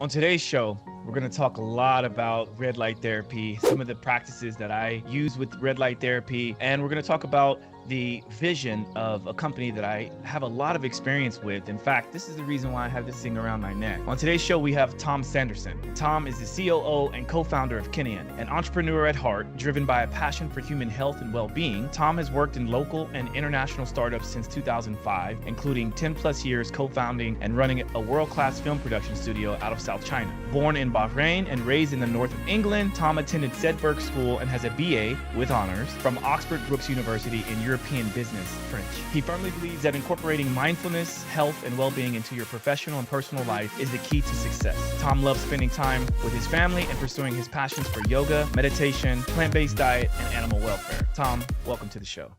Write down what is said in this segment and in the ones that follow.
On today's show, we're going to talk a lot about red light therapy, some of the practices that I use with red light therapy, and we're going to talk about the vision of a company that I have a lot of experience with. In fact, this is the reason why I have this thing around my neck. On today's show, we have Tom Sanderson. Tom is the COO and co-founder of Kineon, an entrepreneur at heart, driven by a passion for human health and well-being. Tom has worked in local and international startups since 2005, including 10 plus years co-founding and running a world-class film production studio out of South China. Born in Bahrain and raised in the north of England, Tom attended Sedbergh School and has a BA with honors from Oxford Brookes University in European Business, French. He firmly believes that incorporating mindfulness, health, and well-being into your professional and personal life is the key to success. Tom loves spending time with his family and pursuing his passions for yoga, meditation, plant-based diet, and animal welfare. Tom, welcome to the show.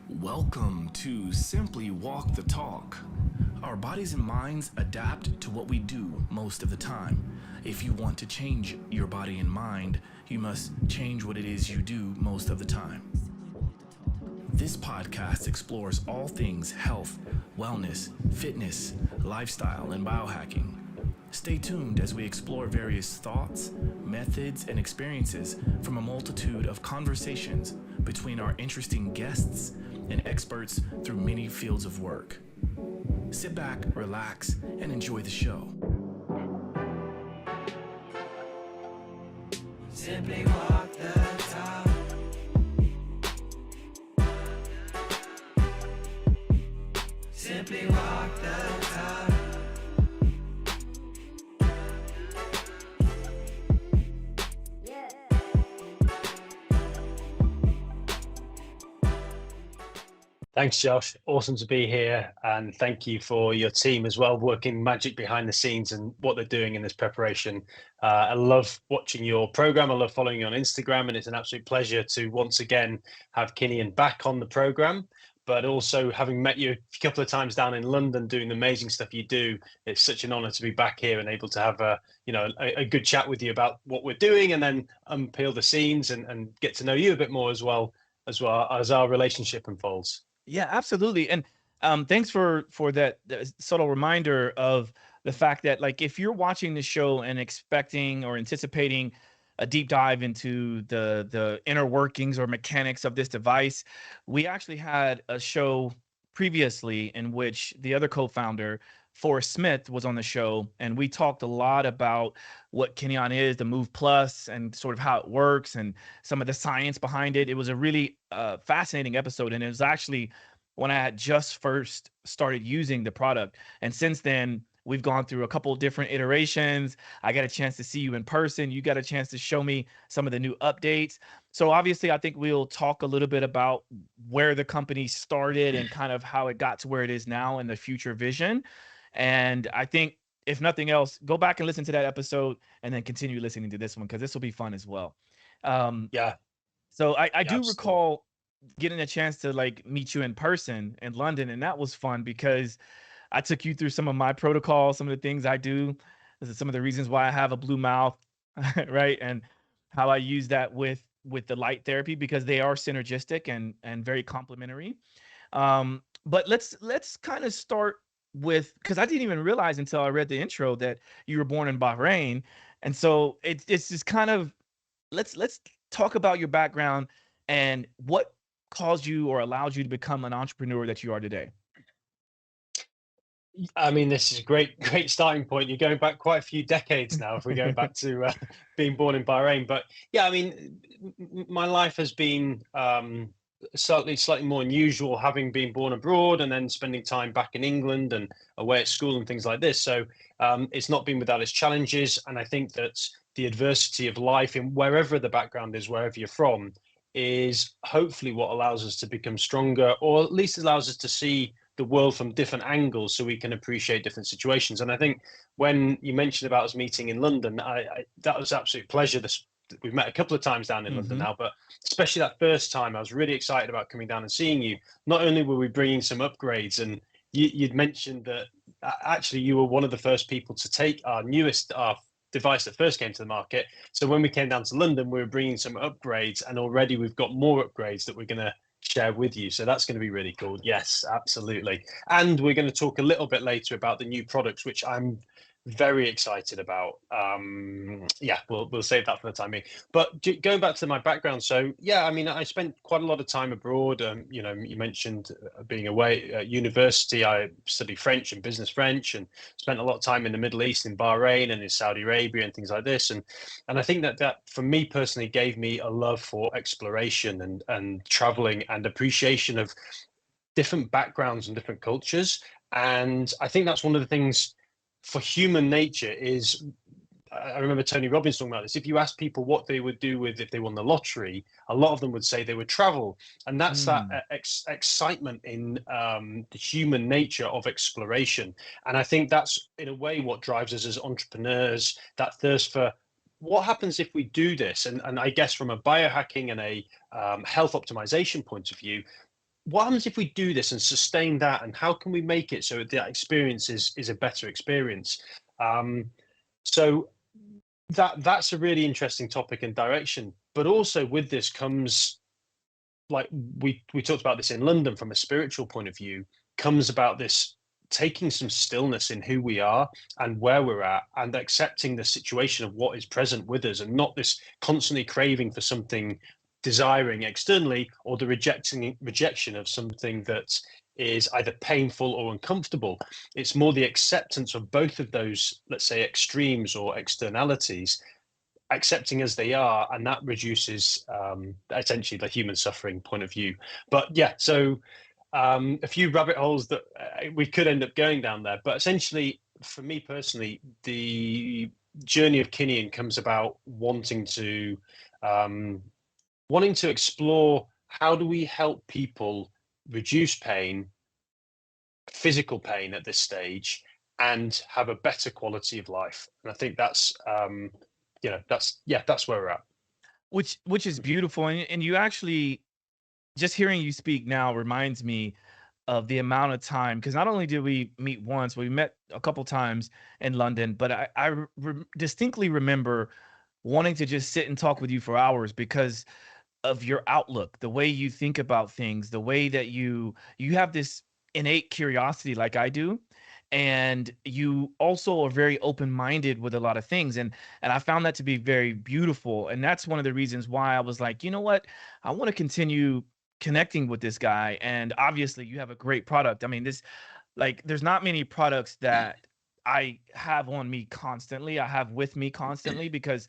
Welcome to Simply Walk the Talk. Our bodies and minds adapt to what we do most of the time. If you want to change your body and mind, you must change what it is you do most of the time. This podcast explores all things health, wellness, fitness, lifestyle, and biohacking. Stay tuned as we explore various thoughts, methods, and experiences from a multitude of conversations between our interesting guests and experts through many fields of work. Sit back, relax, and enjoy the show. Simply walk the talk. Simply walk the talk. Thanks, Josh. Awesome to be here. And thank you for your team as well, working magic behind the scenes and what they're doing in this preparation. I love watching your program. I love following you on Instagram. And it's an absolute pleasure to once again have Kineon back on the program. But also having met you a couple of times down in London doing the amazing stuff you do, it's such an honor to be back here and able to have a good chat with you about what we're doing and then unpeel the scenes and get to know you a bit more as well as our relationship unfolds. Yeah, absolutely. And thanks for that subtle reminder of the fact that, like, if you're watching the show and expecting or anticipating a deep dive into the inner workings or mechanics of this device, we actually had a show previously in which the other co-founder, Forrest Smith, was on the show, and we talked a lot about what Kineon is, the Move Plus, and sort of how it works and some of the science behind it. It was a really fascinating episode, and it was actually when I had just first started using the product. And since then, we've gone through a couple of different iterations. I got a chance to see you in person. You got a chance to show me some of the new updates. So obviously, I think we'll talk a little bit about where the company started and kind of how it got to where it is now and the future vision. And I think, if nothing else, go back and listen to that episode and then continue listening to this one, because this will be fun as well. Yeah. So I do Absolutely. recall getting a chance to like meet you in person in London, and that was fun because I took you through some of my protocols, some of the things I do. This is some of the reasons why I have a blue mouth, right? And how I use that with the light therapy, because they are synergistic and very complementary. But let's kind of start with, because I didn't even realize until I read the intro that you were born in Bahrain. And so it's just kind of, let's talk about your background and what caused you or allowed you to become an entrepreneur that you are today. I mean, this is a great starting point. You're going back quite a few decades now, if we're going back to being born in Bahrain. But yeah, I mean, my life has been slightly more unusual, having been born abroad and then spending time back in England and away at school and things like this. So it's not been without its challenges. And I think that the adversity of life, in wherever the background is, wherever you're from, is hopefully what allows us to become stronger, or at least allows us to see the world from different angles so we can appreciate different situations. And I think when you mentioned about us meeting in London, that was absolute pleasure. We've met a couple of times down in London now, but especially that first time, I was really excited about coming down and seeing you. Not only were we bringing some upgrades, and you'd mentioned that actually you were one of the first people to take our device that first came to the market. So when we came down to London, we were bringing some upgrades, and already we've got more upgrades that we're going to share with you. So that's going to be really cool. Yes, absolutely. And we're going to talk a little bit later about the new products, which I'm very excited about. Yeah, we'll save that for the time being. But going back to my background, so yeah, I mean, I spent quite a lot of time abroad. You know, you mentioned being away at university. I studied French and business French, and spent a lot of time in the Middle East, in Bahrain and in Saudi Arabia and things like this. And I think that for me personally gave me a love for exploration and traveling and appreciation of different backgrounds and different cultures. And I think that's one of the things for human nature is, I remember Tony Robbins talking about this. If you ask people what they would do with if they won the lottery, a lot of them would say they would travel, and that's that excitement in the human nature of exploration. And I think that's in a way what drives us as entrepreneurs. That thirst for what happens if we do this, and I guess from a biohacking and a health optimization point of view, what happens if we do this and sustain that, and how can we make it so that experience is a better experience? So that's a really interesting topic and direction. But also with this comes, like we talked about this in London, from a spiritual point of view, comes about this taking some stillness in who we are and where we're at, and accepting the situation of what is present with us, and not this constantly craving for something, desiring externally, or the rejection of something that is either painful or uncomfortable. It's more the acceptance of both of those, let's say, extremes or externalities, accepting as they are, and that reduces essentially the human suffering point of view. But yeah, so a few rabbit holes that we could end up going down there. But essentially, for me personally, the journey of Kineon comes about wanting to explore how do we help people reduce pain, physical pain at this stage, and have a better quality of life. And I think that's that's where we're at. Which is beautiful, and you actually, just hearing you speak now reminds me of the amount of time, because not only did we meet once, we met a couple times in London, but I distinctly remember wanting to just sit and talk with you for hours because of your outlook, the way you think about things, the way that you have this innate curiosity like I do, and you also are very open-minded with a lot of things, and I found that to be very beautiful. And that's one of the reasons why I was like, you know what, I want to continue connecting with this guy. And obviously you have a great product. I mean, this, like, there's not many products that I have on me constantly, I have with me constantly, because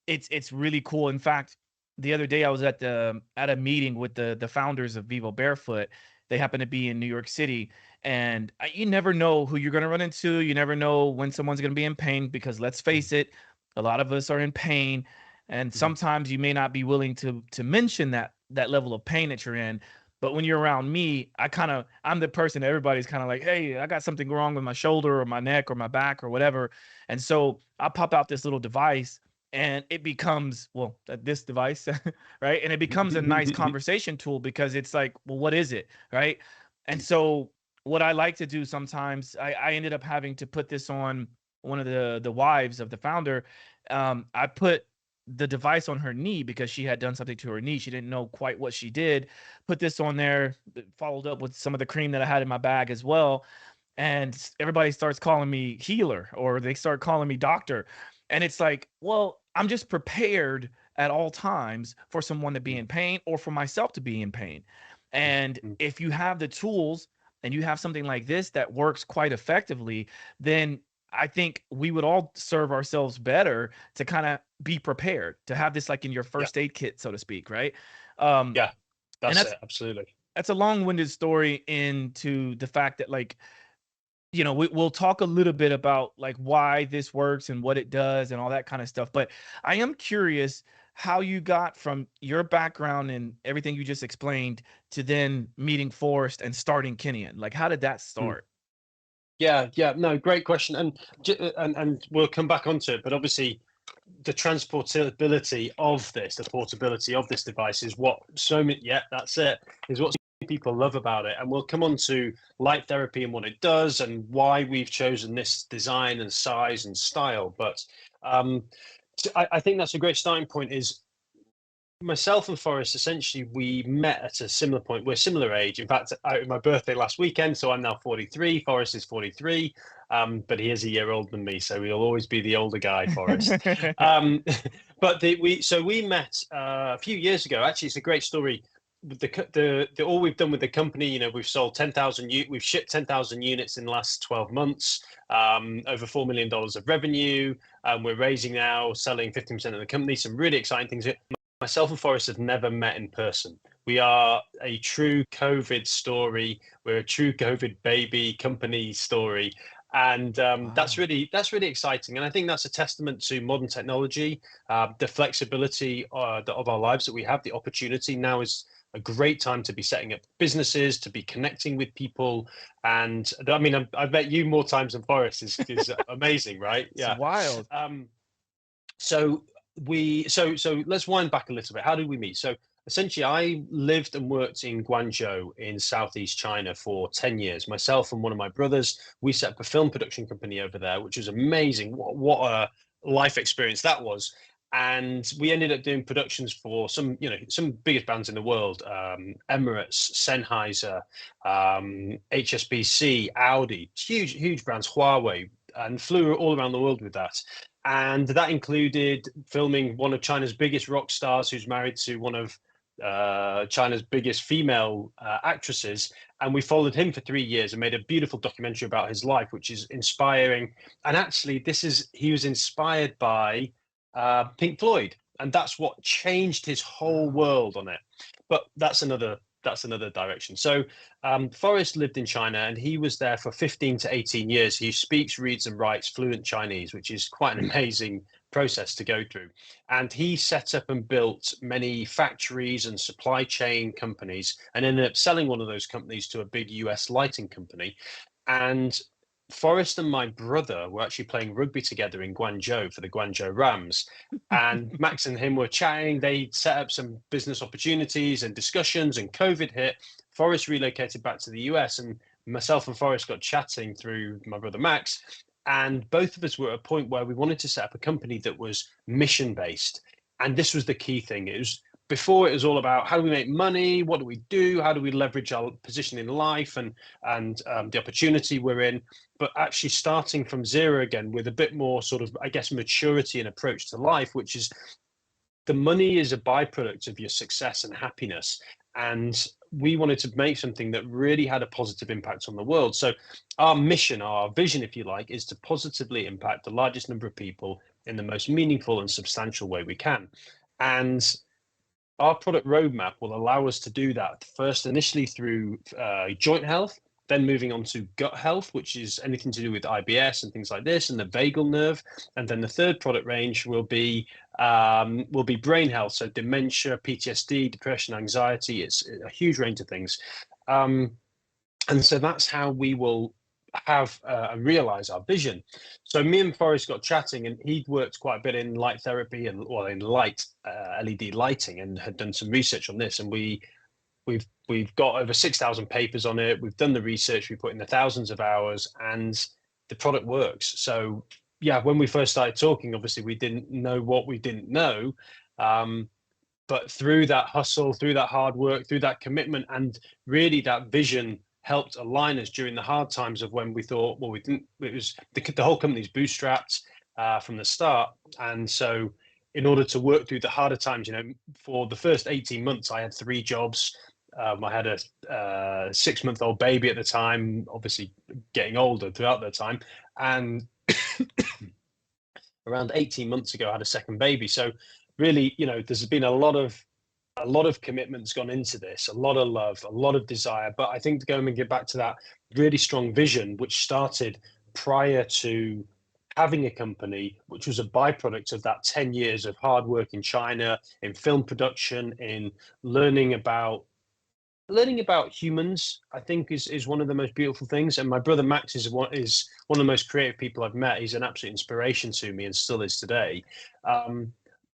it's really cool. In fact, the other day I was at a meeting with the founders of Vivo Barefoot. They happen to be in New York City, and you never know who you're going to run into. You never know when someone's going to be in pain, because let's face it, a lot of us are in pain, and sometimes you may not be willing to mention that level of pain that you're in. But when you're around me, I'm the person that everybody's kind of like, hey, I got something wrong with my shoulder or my neck or my back or whatever. And so I pop out this little device, and it becomes, well, this device, right? And it becomes a nice conversation tool, because it's like, well, what is it, right? And so what I like to do sometimes, I ended up having to put this on one of the wives of the founder. I put the device on her knee because she had done something to her knee. She didn't know quite what she did. Put this on there, followed up with some of the cream that I had in my bag as well. And everybody starts calling me healer, or they start calling me doctor. And it's like, well, I'm just prepared at all times for someone to be in pain, or for myself to be in pain. And if you have the tools and you have something like this that works quite effectively, then I think we would all serve ourselves better to kind of be prepared to have this like in your first aid kit, so to speak, right? Yeah, And that's it. Absolutely. that's a long-winded story into the fact that, like, you know, we'll talk a little bit about like why this works and what it does and all that kind of stuff. But I am curious how you got from your background and everything you just explained to then meeting Forrest and starting Kineon. Like, how did that start? Yeah, no, great question, and we'll come back onto it. But obviously, the transportability of this, the portability of this device, is what so many. Yeah, that's it. Is what so many people love about it, and we'll come on to light therapy and what it does, and why we've chosen this design and size and style. But I think that's a great starting point. Is myself and Forrest, essentially, we met at a similar point. We're similar age. In fact, my birthday last weekend, so I'm now 43. Forrest is 43, but he is a year older than me, so he'll always be the older guy, Forrest. But we met a few years ago. Actually, it's a great story. The all we've done with the company, you know, we've sold 10,000, we've shipped 10,000 units in the last 12 months, over $4 million of revenue. We're raising now, selling 15% of the company. Some really exciting things. Myself and Forrest have never met in person. We are a true COVID story. We're a true COVID baby company story. And Wow. that's really exciting. And I think that's a testament to modern technology, the flexibility of our lives that we have. The opportunity now is a great time to be setting up businesses, to be connecting with people. And I mean, I've met you more times than Forrest. Is amazing, right? It's wild. So let's wind back a little bit. How did we meet? So essentially, I lived and worked in Guangzhou in Southeast China for 10 years. Myself and one of my brothers, we set up a film production company over there, which was amazing. What a life experience that was. And we ended up doing productions for some biggest bands in the world, Emirates, Sennheiser, HSBC, Audi, huge brands, Huawei, and flew all around the world with that. And that included filming one of China's biggest rock stars, who's married to one of China's biggest female actresses. And we followed him for 3 years and made a beautiful documentary about his life, which is inspiring. And actually, he was inspired by Pink Floyd, and that's what changed his whole world on it. But that's another direction. So Forrest lived in China, and he was there for 15 to 18 years. He speaks, reads, and writes fluent Chinese, which is quite an amazing process to go through. And he set up and built many factories and supply chain companies, and ended up selling one of those companies to a big US lighting company. And Forrest and my brother were actually playing rugby together in Guangzhou for the Guangzhou Rams. And Max and him were chatting. They set up some business opportunities and discussions, and COVID hit. Forrest relocated back to the US, and myself and Forrest got chatting through my brother Max. And both of us were at a point where we wanted to set up a company that was mission based. And this was the key thing. Before it was all about how do we make money, what do we do, how do we leverage our position in life and the opportunity we're in, but actually starting from zero again with a bit more sort of, I guess, maturity and approach to life, which is the money is a byproduct of your success and happiness. And we wanted to make something that really had a positive impact on the world. So our mission, our vision, if you like, is to positively impact the largest number of people in the most meaningful and substantial way we can. And our product roadmap will allow us to do that first initially through joint health, then moving on to gut health, which is anything to do with IBS and things like this, and the vagal nerve. And then the third product range will be brain health, so dementia, PTSD, depression, anxiety. It's a huge range of things. And so that's how we will have and realize our vision. So me and Forrest got chatting, and he'd worked quite a bit in light therapy and in light LED lighting, and had done some research on this. And we've got over 6,000 papers on it. We've done the research. We put in the thousands of hours, and the product works. So yeah, when we first started talking, obviously we didn't know what we didn't know. But through that hustle, through that hard work, through that commitment, and really that vision helped align us during the hard times of when we thought, well, we didn't, it was the whole company's bootstrapped from the start. And so in order to work through the harder times, for the first 18 months, I had 3 jobs. I had a 6-month-old baby at the time, obviously getting older throughout that time. And around 18 months ago, I had a second baby. So really, there's been a lot of commitments gone into this, a lot of love, a lot of desire. But I think to go and get back to that really strong vision, which started prior to having a company, which was a byproduct of that 10 years of hard work in China, in film production, in learning about humans, I think is one of the most beautiful things. And my brother Max is one of the most creative people I've met. He's an absolute inspiration to me and still is today.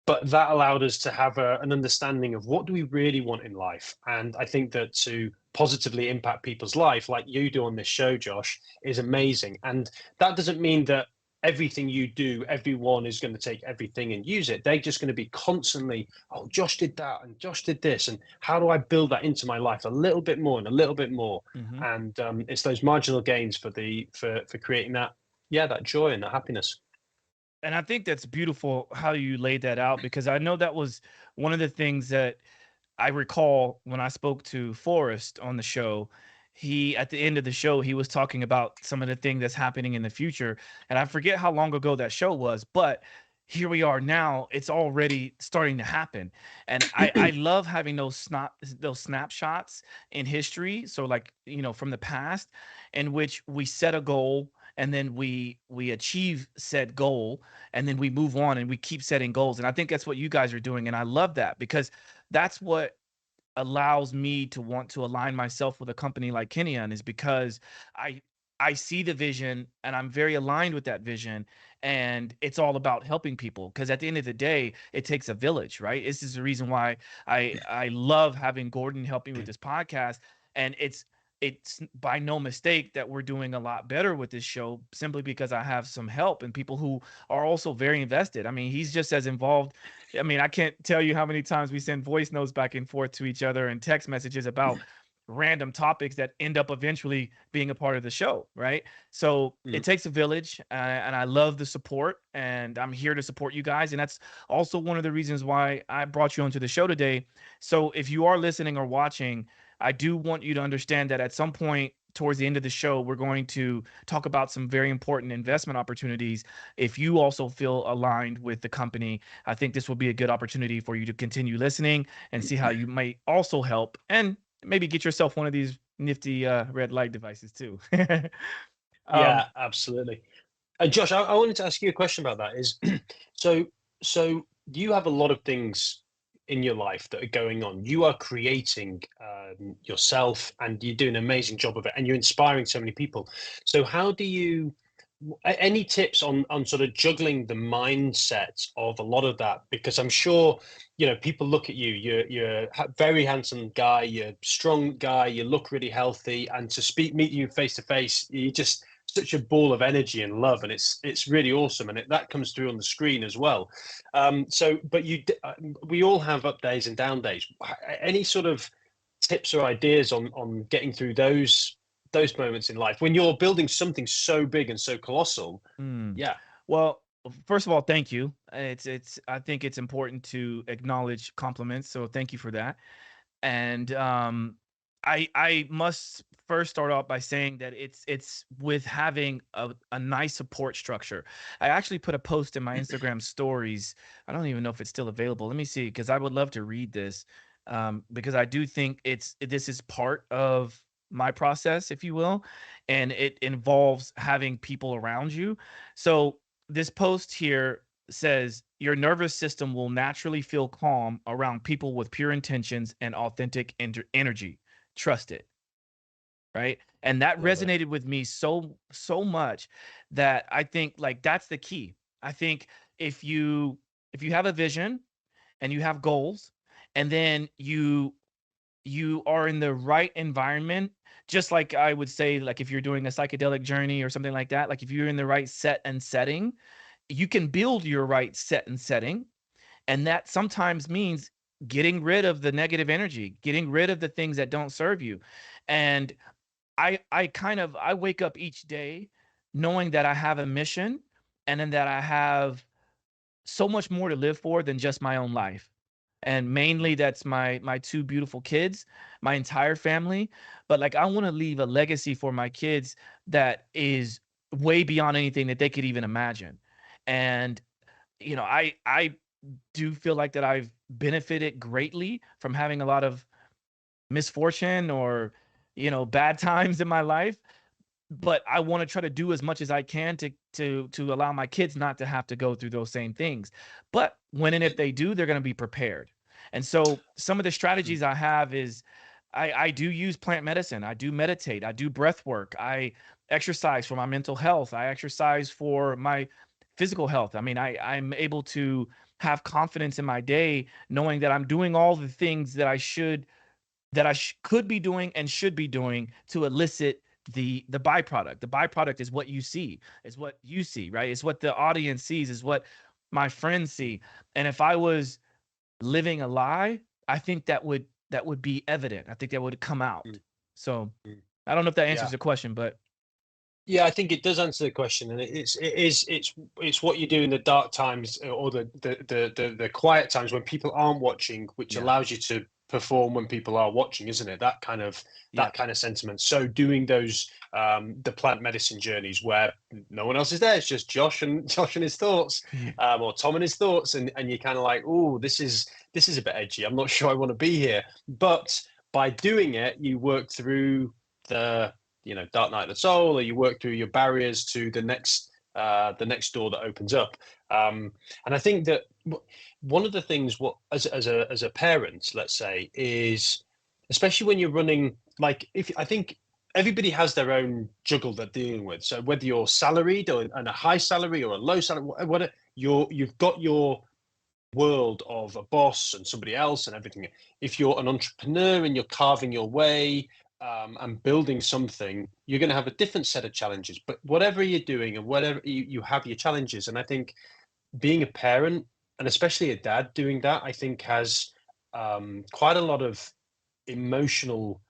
But that allowed us to have an understanding of what do we really want in life. And I think that to positively impact people's life, like you do on this show, Josh, is amazing. And that doesn't mean that everything you do, everyone is going to take everything and use it. They're just going to be constantly, oh, Josh did that and Josh did this, and how do I build that into my life a little bit more and a little bit more? Mm-hmm. And it's those marginal gains for creating that, that joy and that happiness. And I think that's beautiful how you laid that out, because I know that was one of the things that I recall when I spoke to Forrest on the show. He, at the end of the show, he was talking about some of the things that's happening in the future. And I forget how long ago that show was, but here we are now. It's already starting to happen. And I love having those snapshots in history. So like, from the past, in which we set a goal, and then we achieve said goal, and then we move on and we keep setting goals. And I think that's what you guys are doing. And I love that, because that's what allows me to want to align myself with a company like Kineon, is because I see the vision and I'm very aligned with that vision, and it's all about helping people, because at the end of the day, it takes a village, right? This is the reason why I love having Gordon help me with this podcast. And it's by no mistake that we're doing a lot better with this show, simply because I have some help and people who are also very invested. I mean, he's just as involved. I mean, I can't tell you how many times we send voice notes back and forth to each other and text messages about random topics that end up eventually being a part of the show, right? So it takes a village, and I love the support, and I'm here to support you guys. And that's also one of the reasons why I brought you onto the show today. So if you are listening or watching, I do want you to understand that at some point towards the end of the show, we're going to talk about some very important investment opportunities. If you also feel aligned with the company, I think this will be a good opportunity for you to continue listening and see how you might also help, and maybe get yourself one of these nifty red light devices too. Yeah, absolutely. Josh, I wanted to ask you a question about that. Is so you have a lot of things in your life that are going on. You are creating yourself, and you do an amazing job of it, and you're inspiring so many people. So how do you, any tips on sort of juggling the mindset of a lot of that? Because I'm sure, people look at you, you're a very handsome guy, you're a strong guy, you look really healthy, and to meet you face to face, you just such a ball of energy and love, and it's really awesome, and that comes through on the screen as well. But we all have up days and down days. Any sort of tips or ideas on getting through those moments in life when you're building something so big and so colossal? Yeah. Well, first of all, thank you. I think it's important to acknowledge compliments, so thank you for that. And I must first start off by saying that it's with having a nice support structure. I actually put a post in my Instagram stories. I don't even know if it's still available. Let me see, because I would love to read this, because I do think this is part of my process, if you will, and it involves having people around you. So this post here says, your nervous system will naturally feel calm around people with pure intentions and authentic energy. Trust it. Right. And that resonated with me so much that I think like that's the key. I think if you have a vision and you have goals, and then you are in the right environment, just like I would say, like if you're doing a psychedelic journey or something like that, like if you're in the right set and setting, you can build your right set and setting. And that sometimes means getting rid of the negative energy, getting rid of the things that don't serve you. And I wake up each day knowing that I have a mission, and then that I have so much more to live for than just my own life. And mainly that's my two beautiful kids, my entire family. But like, I want to leave a legacy for my kids that is way beyond anything that they could even imagine. And I do feel like that I've benefited greatly from having a lot of misfortune or bad times in my life, but I want to try to do as much as I can to allow my kids not to have to go through those same things. But when and if they do, they're going to be prepared. And so some of the strategies I have is I do use plant medicine, I do meditate, I do breath work, I exercise for my mental health, I exercise for my physical health. I mean, I'm able to have confidence in my day, knowing that I'm doing all the things that could be doing and should be doing to elicit the byproduct. The byproduct is what you see, right? It's what the audience sees, is what my friends see. And if I was living a lie, I think that would be evident. I think that would come out. So I don't know if that answers the question, but yeah, I think it does answer the question, and it's what you do in the dark times, or the quiet times when people aren't watching, which allows you to perform when people are watching, isn't it? That kind of sentiment. So doing those the plant medicine journeys where no one else is there, it's just Josh and his thoughts, or Tom and his thoughts, and you're kind of like, oh, this is a bit edgy. I'm not sure I want to be here, but by doing it, you work through the dark night of the soul, or you work through your barriers to the next door that opens up. And I think that one of the things, as a parent, let's say, is, especially when you're running, like, I think everybody has their own juggle they're dealing with. So whether you're salaried or and a high salary or a low salary, whatever, you've got your world of a boss and somebody else and everything. If you're an entrepreneur and you're carving your way, and building something, you're going to have a different set of challenges. But whatever you're doing and whatever you have your challenges. And I think being a parent, and especially a dad doing that, I think has quite a lot of emotional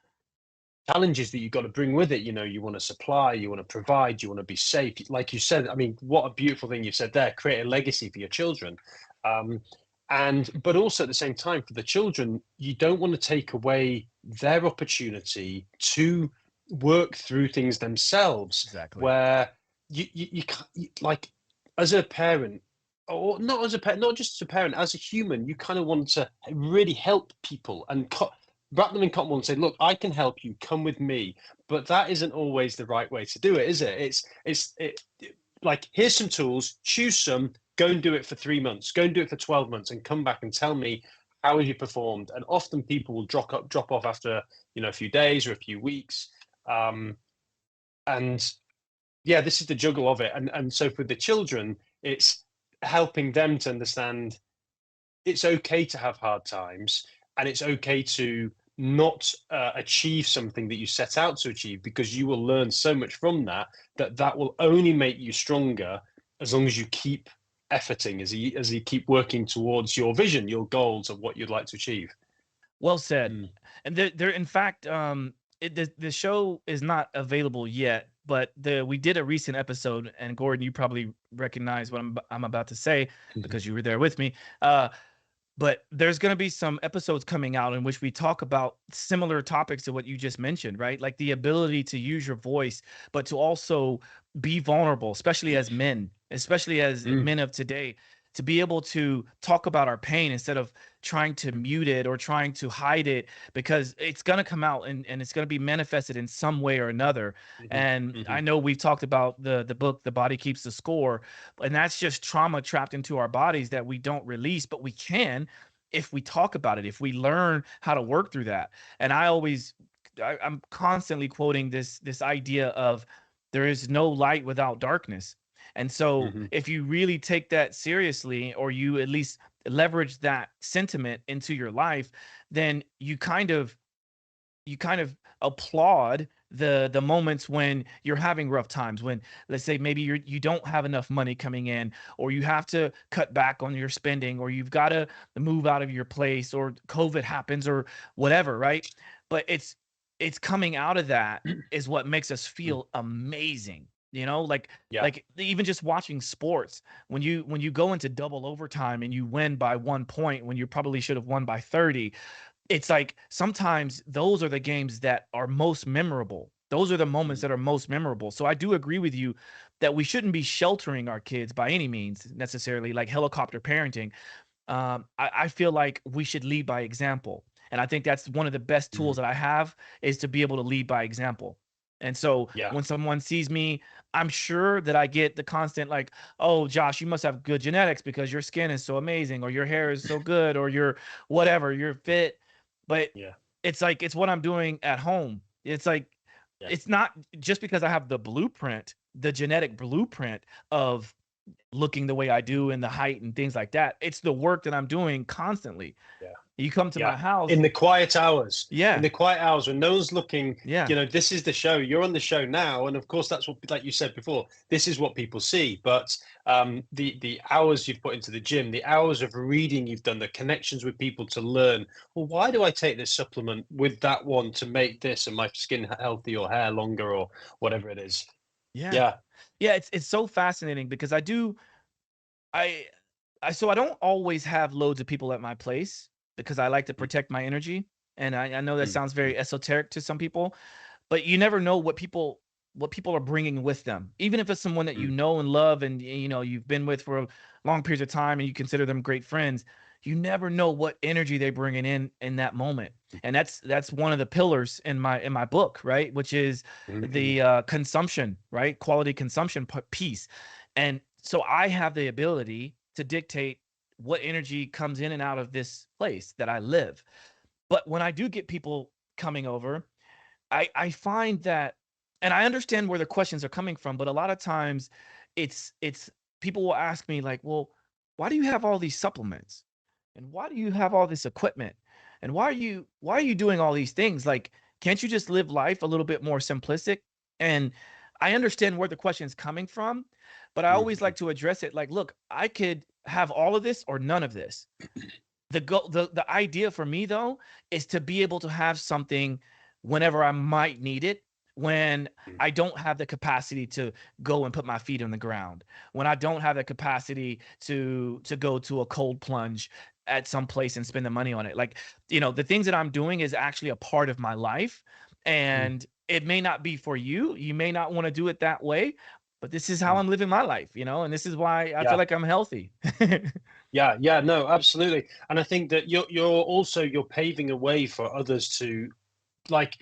challenges that you've got to bring with it. You want to supply, you want to provide, you want to be safe. Like you said, I mean, what a beautiful thing you said there, create a legacy for your children. But also at the same time, for the children, you don't want to take away their opportunity to work through things themselves. Exactly. Where you can't, like, as a parent, or not as a parent, not just as a parent, as a human, you kind of want to really help people and wrap them in cotton wool and say, look, I can help you, come with me. But that isn't always the right way to do it, is it? It's like, here's some tools, choose some, go and do it for 3 months, go and do it for 12 months, and come back and tell me how have you performed. And often people will drop off after a few days or a few weeks. And yeah, this is the juggle of it. And so for the children, it's helping them to understand it's okay to have hard times, and it's okay to not achieve something that you set out to achieve, because you will learn so much from that will only make you stronger as long as you keep efforting, as you keep working towards your vision, your goals of what you'd like to achieve. Well said. And there, in fact, the show is not available yet, but we did a recent episode, and Gordon, you probably recognize what I'm about to say because you were there with me. But there's going to be some episodes coming out in which we talk about similar topics to what you just mentioned, right? Like the ability to use your voice, but to also be vulnerable, especially as men, men of today, to be able to talk about our pain instead of trying to mute it or trying to hide it, because it's going to come out and it's going to be manifested in some way or another. And I know we've talked about the book, The Body Keeps the Score, and that's just trauma trapped into our bodies that we don't release, but we can if we talk about it, if we learn how to work through that. And I'm constantly quoting this idea of there is no light without darkness. And so if you really take that seriously, or you at least leverage that sentiment into your life, then you kind of applaud the moments when you're having rough times, when, let's say, maybe you don't have enough money coming in, or you have to cut back on your spending, or you've got to move out of your place, or COVID happens, or whatever, right? But it's coming out of that is what makes us feel amazing. Like even just watching sports, when you go into double overtime and you win by 1 point when you probably should have won by 30, it's like sometimes those are the games that are most memorable. Those are the moments that are most memorable. So I do agree with you that we shouldn't be sheltering our kids by any means necessarily, like helicopter parenting. I feel like we should lead by example. And I think that's one of the best tools that I have, is to be able to lead by example. And so when someone sees me, I'm sure that I get the constant like, oh, Josh, you must have good genetics because your skin is so amazing, or your hair is so good, or you're whatever, you're fit. But it's like, it's what I'm doing at home. It's like, it's not just because I have the blueprint, the genetic blueprint of looking the way I do and the height and things like that. It's the work that I'm doing constantly. You come to my house. In the quiet hours. Yeah. In the quiet hours when no one's looking. Yeah. You know, this is the show. You're on the show now, and of course, that's what, like you said before, this is what people see. But the hours you've put into the gym, the hours of reading you've done, the connections with people to learn. Well, why do I take this supplement with that one to make this and my skin healthy or hair longer or whatever it is? Yeah. It's so fascinating because so I don't always have loads of people at my place because I like to protect my energy. And I know that sounds very esoteric to some people, but you never know what people are bringing with them. Even if it's someone that you know and love and, you know, you've been with for long periods of time and you consider them great friends, you never know what energy they're bringing in that moment. And that's one of the pillars in my book, right? Which is the consumption, right? Quality consumption piece. And so I have the ability to dictate what energy comes in and out of this place that I live. But when I do get people coming over, I find that, and I understand where the questions are coming from, but a lot of times it's people will ask me like, well, why do you have all these supplements? And why do you have all this equipment? And why are you doing all these things? Like, can't you just live life a little bit more simplistic? And I understand where the question is coming from, but I always like to address it like, look, I could have all of this or none of this. The idea for me though is to be able to have something whenever I might need it, when I don't have the capacity to go and put my feet on the ground, when I don't have the capacity to go to a cold plunge at some place and spend the money on it. Like, you know, the things that I'm doing is actually a part of my life, and it may not be for you. You may not want to do it that way, but this is how I'm living my life, you know, and this is why I feel like I'm healthy. Yeah, no, absolutely. And I think that you're paving a way for others to, like,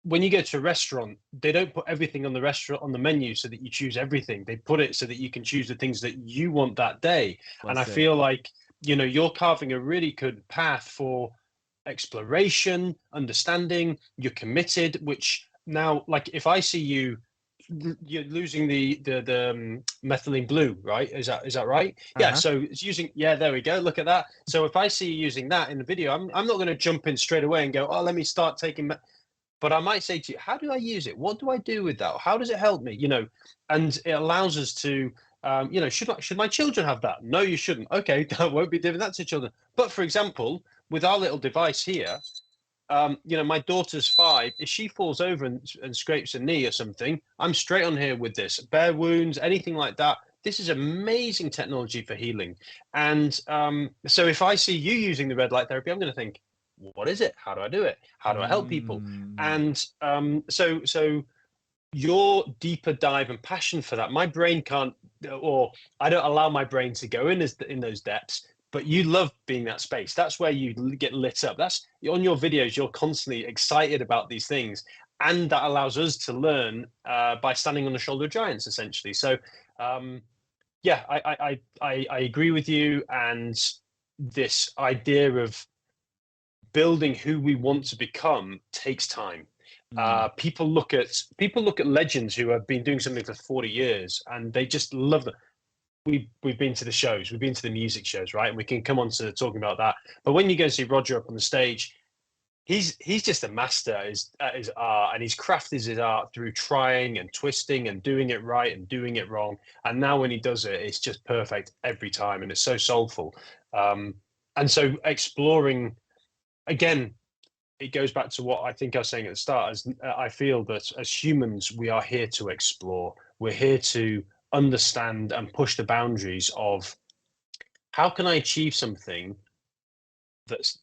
when you go to a restaurant, they don't put everything on the menu so that you choose everything. They put it so that you can choose the things that you want that day. And I feel like, you know, you're carving a really good path for exploration, understanding. You're committed, which now, like, if I see you're losing the methylene blue, right? Is that right? Yeah. So it's using, there we go. Look at that. So if I see you using that in the video, I'm not going to jump in straight away and go, oh, let me start taking. But I might say to you, how do I use it? What do I do with that? How does it help me? You know, and it allows us to, you know, should my children have that? No, you shouldn't. Okay, I won't be giving that to children. But for example, with our little device here, you know, my daughter's 5. If she falls over and scrapes a knee or something, I'm straight on here with this. Bare wounds, anything like that. This is amazing technology for healing. And so if I see you using the red light therapy, I'm going to think, what is it? How do I do it? How do I help people? And so your deeper dive and passion for that, my brain can't, or I don't allow my brain to go in those depths. But you love being that space. That's where you get lit up. That's on your videos. You're constantly excited about these things, and that allows us to learn by standing on the shoulder of giants, essentially. So, yeah, I agree with you. And this idea of building who we want to become takes time. People look at legends who have been doing something for 40 years, and they just love them. We've been to the shows, we've been to the music shows, right? And we can come on to talking about that. But when you go and see Roger up on the stage, he's just a master at his art, and he's crafted his art through trying and twisting and doing it right and doing it wrong. And now when he does it, it's just perfect every time, and it's so soulful. And so exploring, again, it goes back to what I think I was saying at the start. As I feel that as humans, we are here to explore. We're here to understand and push the boundaries of how can I achieve something that's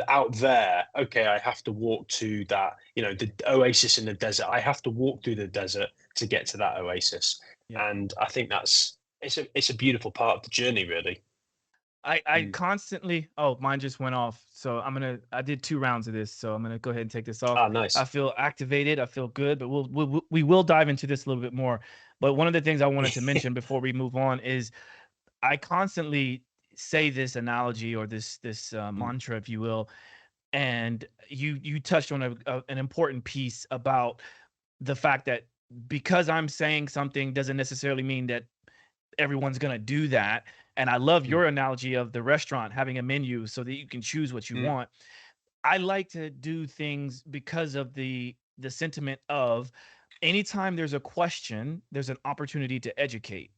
out there. Okay, I have to walk to that, you know, the oasis in the desert. I have to walk through the desert to get to that oasis. And I think it's a beautiful part of the journey, really. I constantly, mine just went off. So I did 2 rounds of this. So I'm going to go ahead and take this off. Oh, nice. I feel activated. I feel good, but we will dive into this a little bit more. But one of the things I wanted to mention before we move on is I constantly say this analogy or this mantra, if you will. And you touched on an important piece about the fact that because I'm saying something doesn't necessarily mean that everyone's going to do that. And I love your analogy of the restaurant having a menu so that you can choose what you want. I like to do things because of the sentiment of anytime there's a question, there's an opportunity to educate.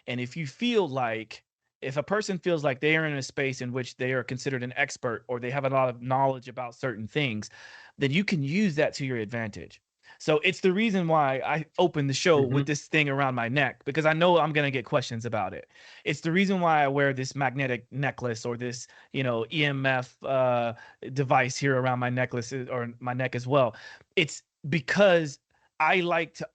And if you feel like, if a person feels like they are in a space in which they are considered an expert or they have a lot of knowledge about certain things, then you can use that to your advantage. So it's the reason why I opened the show with this thing around my neck, because I know I'm going to get questions about it. It's the reason why I wear this magnetic necklace or this, EMF device here around my necklace or my neck as well. It's because I like to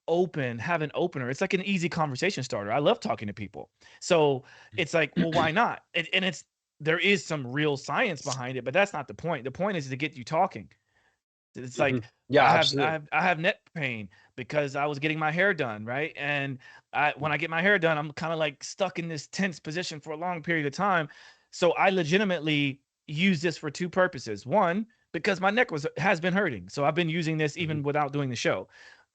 have an opener. It's like an easy conversation starter. I love talking to people. So it's like, well, why not? And there is some real science behind it, but that's not the point. The point is to get you talking. It's like, yeah, I have neck pain because I was getting my hair done, right? And when I get my hair done, I'm kind of like stuck in this tense position for a long period of time. So I legitimately use this for two purposes. One, because my neck has been hurting. So I've been using this even without doing the show.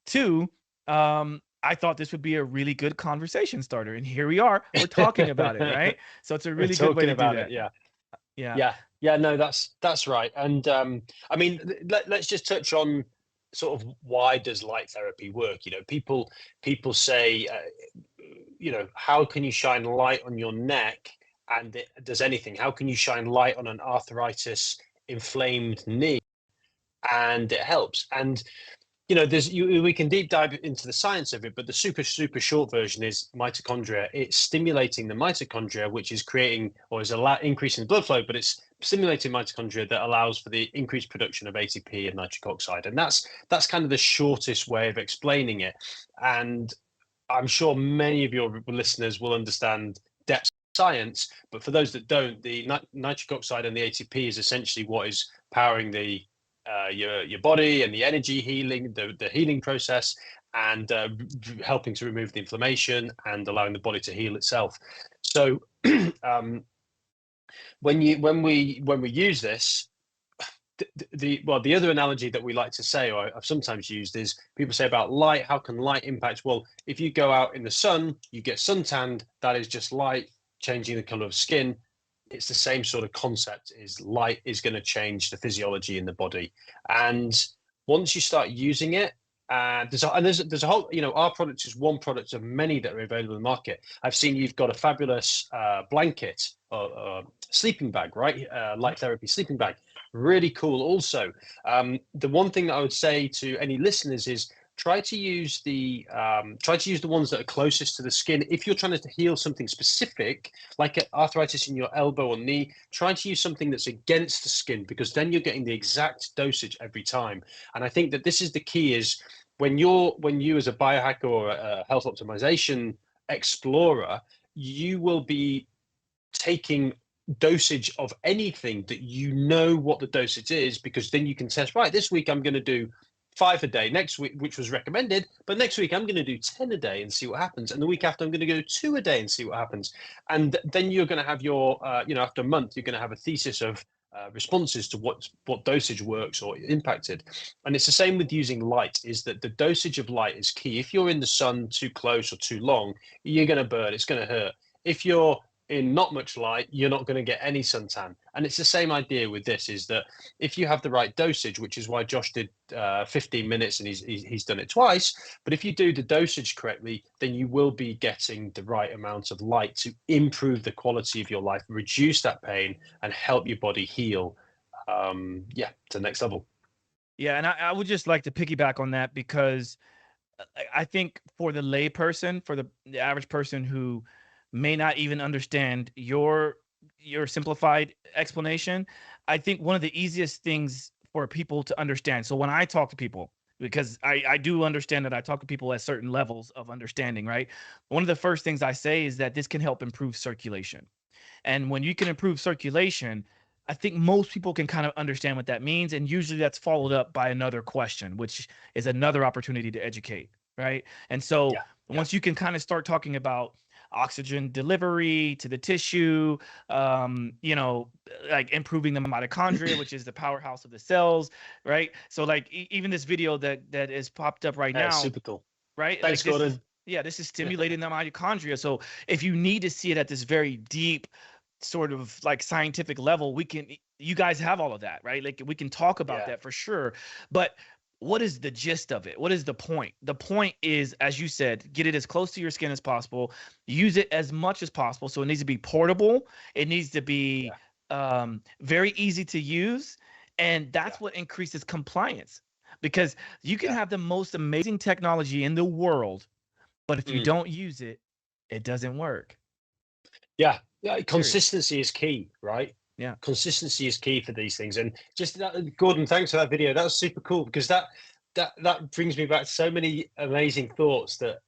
Two, I thought this would be a really good conversation starter. And here we are, we're talking about it, right? So it's a really good way to do that. Yeah, no, that's right. And I mean, let's just touch on sort of why does light therapy work? People say, how can you shine light on your neck and it does anything? How can you shine light on an arthritis inflamed knee and it helps? And we can deep dive into the science of it, but the super short version is mitochondria. It's stimulating the mitochondria, which is creating or is increasing the blood flow, but it's stimulating mitochondria that allows for the increased production of ATP and nitric oxide. And that's kind of the shortest way of explaining it. And I'm sure many of your listeners will understand depth science, but for those that don't, the nitric oxide and the ATP is essentially what is powering your body and the energy healing, the healing process, and helping to remove the inflammation and allowing the body to heal itself. So when we use this, the other analogy that we like to say, or I've sometimes used, is people say about light. How can light impact? Well, if you go out in the sun, you get suntanned. That is just light changing the color of skin. It's the same sort of concept. Is light is going to change the physiology in the body, and once you start using it, there's a whole, our product is one product of many that are available in the market. I've seen you've got a fabulous blanket or sleeping bag, right? Light therapy sleeping bag, really cool. Also, the one thing that I would say to any listeners is try to use the ones that are closest to the skin. If you're trying to heal something specific, like arthritis in your elbow or knee, try to use something that's against the skin, because then you're getting the exact dosage every time. And I think that this is the key, is when you as a biohacker or a health optimization explorer, you will be taking dosage of anything that what the dosage is, because then you can test, right, this week I'm going to do 5 a day, next week, which was recommended, but next week I'm going to do 10 a day and see what happens, and the week after I'm going to go 2 a day and see what happens. And then you're going to have your after a month you're going to have a thesis of responses to what dosage works or impacted. And it's the same with using light, is that the dosage of light is key. If you're in the sun too close or too long, you're going to burn, it's going to hurt. If you're in not much light, you're not going to get any suntan. And it's the same idea with this, is that if you have the right dosage, which is why Josh did 15 minutes and he's done it twice, but if you do the dosage correctly, then you will be getting the right amount of light to improve the quality of your life, reduce that pain, and help your body heal to the next level. Yeah, and I would just like to piggyback on that, because I think for the lay person, for the average person who may not even understand your simplified explanation, I think one of the easiest things for people to understand. So when I talk to people, because I do understand that I talk to people at certain levels of understanding, right? One of the first things I say is that this can help improve circulation. And when you can improve circulation, I think most people can kind of understand what that means. And usually that's followed up by another question, which is another opportunity to educate, right? And so once you can kind of start talking about oxygen delivery to the tissue, like improving the mitochondria, which is the powerhouse of the cells, right? So like even this video that is popped up right now, super cool, right? Thanks, like Gordon. Yeah, this is stimulating the mitochondria. So if you need to see it at this very deep sort of like scientific level, you guys have all of that, right? Like we can talk about that for sure. But what is the gist of it? What is the point? The point is, as you said, get it as close to your skin as possible, use it as much as possible. So it needs to be portable. It needs to be very easy to use. And that's what increases compliance, because you can have the most amazing technology in the world, but if you don't use it, it doesn't work. Yeah. Consistency is key, right? Yeah. Consistency is key for these things. And just that, Gordon, thanks for that video. That was super cool, because that brings me back to so many amazing thoughts. That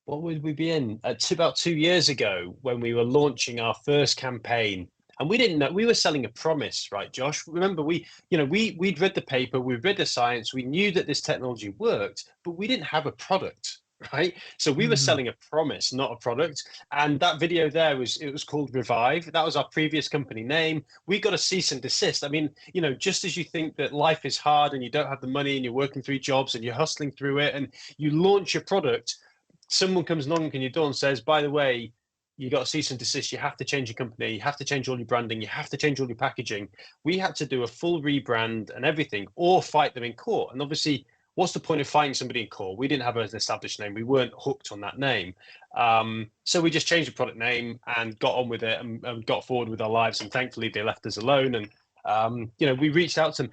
what would we be in about 2 years ago when we were launching our first campaign, and we didn't know, we were selling a promise, right, Josh? Remember, we'd read the paper, we read the science, we knew that this technology worked, but we didn't have a product. Right, so we were selling a promise, not a product. And that video there was called Revive. That was our previous company name. We got a cease and desist. I mean, just as you think that life is hard and you don't have the money and you're working 3 jobs and you're hustling through it and you launch your product, someone comes knocking on your door and says, by the way, you got a cease and desist, you have to change your company, you have to change all your branding, you have to change all your packaging. We had to do a full rebrand and everything, or fight them in court. And obviously, what's the point of fighting somebody in court? We didn't have an established name. We weren't hooked on that name. So we just changed the product name and got on with it and got forward with our lives. And thankfully, they left us alone. And, we reached out to them.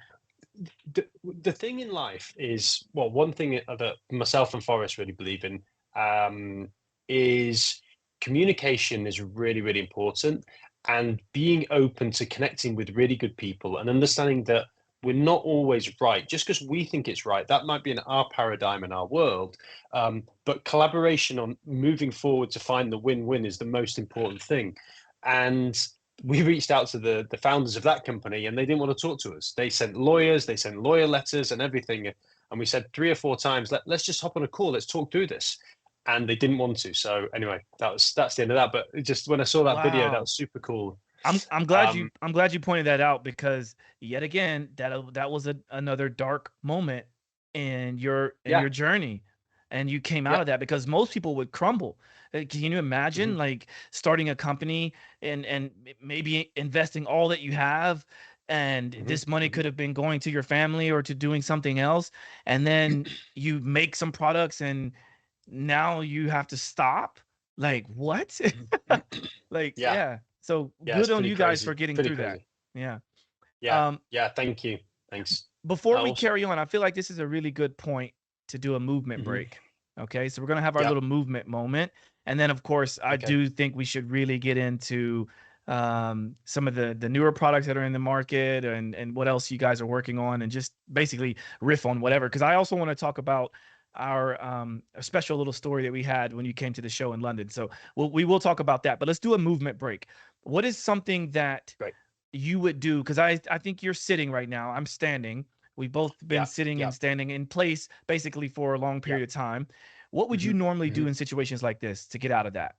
The thing in life is, well, one thing that myself and Forrest really believe in is communication is really, really important. And being open to connecting with really good people and understanding that we're not always right just because we think it's right. That might be in our paradigm in our world, but collaboration on moving forward to find the win-win is the most important thing. And we reached out to the founders of that company, and they didn't want to talk to us. They sent lawyers, they sent lawyer letters and everything, and we said 3 or 4 times, let's just hop on a call, let's talk through this. And they didn't want to. So anyway, that's the end of that. But just when I saw that video, that was super cool. I'm glad you pointed that out, because yet again, that was another dark moment in your journey, and you came out of that, because most people would crumble. Can you imagine like starting a company and maybe investing all that you have, and this money could have been going to your family or to doing something else, and then you make some products and now you have to stop? Like what? Like So good on you guys for getting through that. Yeah. Thank you. Thanks. Before we carry on, I feel like this is a really good point to do a movement break. Okay, so we're gonna have our little movement moment, and then of course I do think we should really get into some of the newer products that are in the market, and what else you guys are working on, and just basically riff on whatever. Because I also want to talk about our a special little story that we had when you came to the show in London. So we will talk about that, but let's do a movement break. What is something that you would do? Because I think you're sitting right now. I'm standing. We've both been sitting and standing in place basically for a long period of time. What would you normally do in situations like this to get out of that?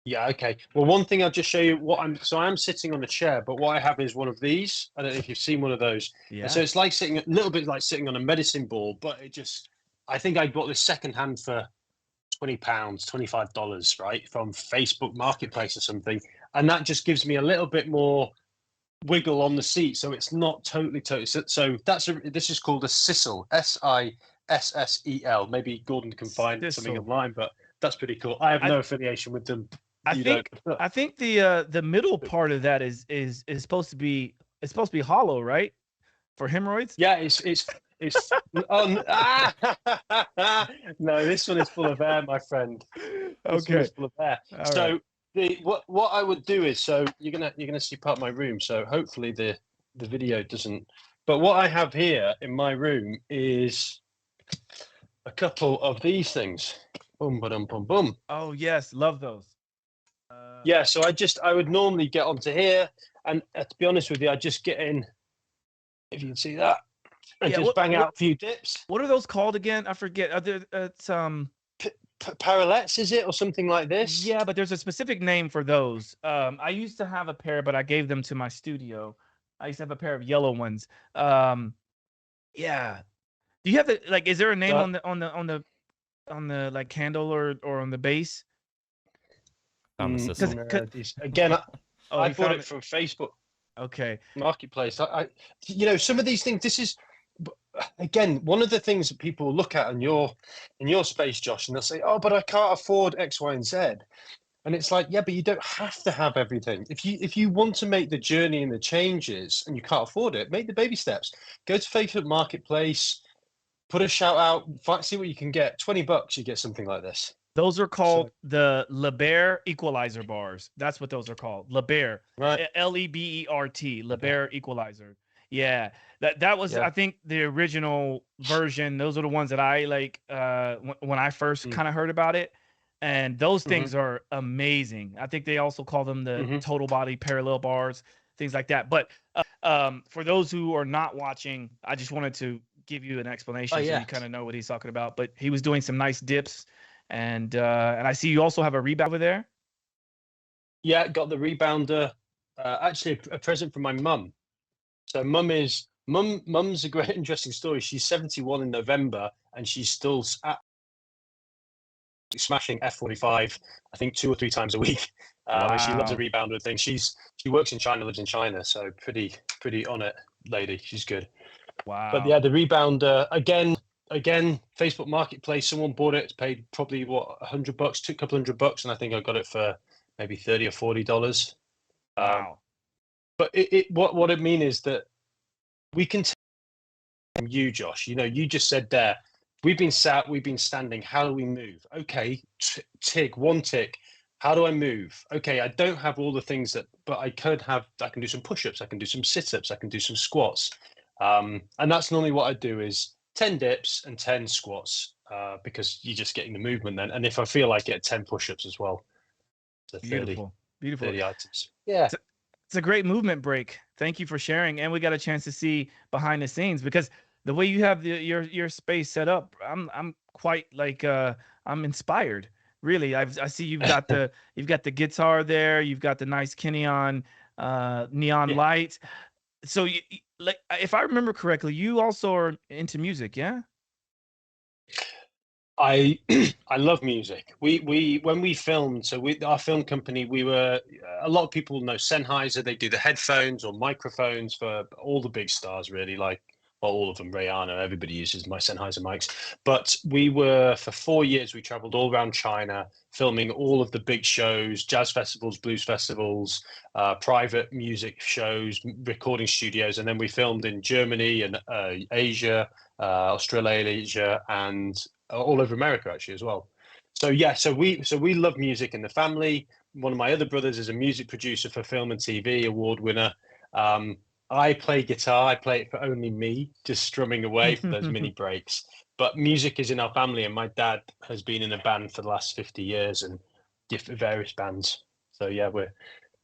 Yeah, okay. Well, one thing I'll just show you I'm sitting on a chair, but what I have is one of these. I don't know if you've seen one of those. Yeah. So it's like a little bit like sitting on a medicine ball, but I think I bought this secondhand for £20, $25, right, from Facebook Marketplace or something, and that just gives me a little bit more wiggle on the seat, so it's not totally. So this is called a Sissel, SISSEL. Maybe Gordon can find something online, but that's pretty cool. I have no affiliation with them. I think the middle part of that is supposed to be hollow, right, for hemorrhoids? Yeah, it's no, this one is full of air, my friend. This one is full of air. So what I would do is, so you're gonna see part of my room, so hopefully the video doesn't, but what I have here in my room is a couple of these things. Boom, ba-dum, boom, boom. Oh yes, love those. Yeah, so I would normally get onto here, and to be honest with you, I just get in, if you can see that, and just bang out a few dips. What are those called again? I forget. It's parallettes, is it, or something like this? Yeah, but there's a specific name for those. I used to have a pair, but I gave them to my studio. I used to have a pair of yellow ones. Yeah. Do you have is there a name on the on the like handle or on the base? Found the system. Again, Oh, I he bought found it from Facebook Okay. Marketplace. You know, some of these things. This is again one of the things that people look at in your space, Josh, and they'll say, "Oh, but I can't afford X, Y, and Z." And it's like, yeah, but you don't have to have everything. If you want to make the journey and the changes, and you can't afford it, make the baby steps. Go to Facebook Marketplace, put a shout out, see what you can get. $20, you get something like this. Those are So, called the Lebert equalizer bars. That's what those are called. Lebert. right. Lebert. Okay. Lebert equalizer. Yeah. That was Yeah. I think the original version. Those are the ones that I like when I first kind of heard about it. And those things are amazing. I think they also call them the total body parallel bars, things like that. But for those who are not watching, I just wanted to give you an explanation so you kind of know what he's talking about. But he was doing some nice dips, and I see you also have a rebound over there. Yeah, got the rebounder. Actually, a present from my mum. So mum's a great interesting story. She's 71 in November, and she's still smashing F45, I think 2 or 3 times a week. She loves a rebounder thing. She works in China, lives in China, so pretty on it lady. She's good. Wow. But yeah, the rebounder again, Facebook Marketplace. Someone bought it, paid probably what $100, a couple $100, and I think I got it for maybe $30 or $40. Wow. But what I mean is that we can take from you, Josh. You know, you just said there, we've been sat, we've been standing. How do we move? Okay, one tick. How do I move? Okay, I don't have all the things but I can do some push-ups, I can do some sit-ups, I can do some squats. And that's normally what I do is 10 dips and 10 squats because you're just getting the movement then. And if I feel like it, 10 push-ups as well. So 30 items. Yeah. It's a great movement break. Thank you for sharing. And we got a chance to see behind the scenes because the way you have your space set up, I'm quite like I'm inspired. Really, I see you've got the guitar there. You've got the nice Kineon neon light. So like if I remember correctly, you also are into music, yeah? I love music. We when we filmed, so our film company, we were a lot of people know Sennheiser. They do the headphones or microphones for all the big stars, really. Like all of them, Rihanna. Everybody uses my Sennheiser mics. But we were for 4 years. We traveled all around China, filming all of the big shows, jazz festivals, blues festivals, private music shows, recording studios, and then we filmed in Germany and Asia, Australasia, and all over America actually as well. So yeah, so we love music in the family. One of my other brothers is a music producer for film and TV, award winner. I play guitar. I play it for only me, just strumming away for those mini breaks. But music is in our family, and my dad has been in a band for the last 50 years and various bands. So yeah, we're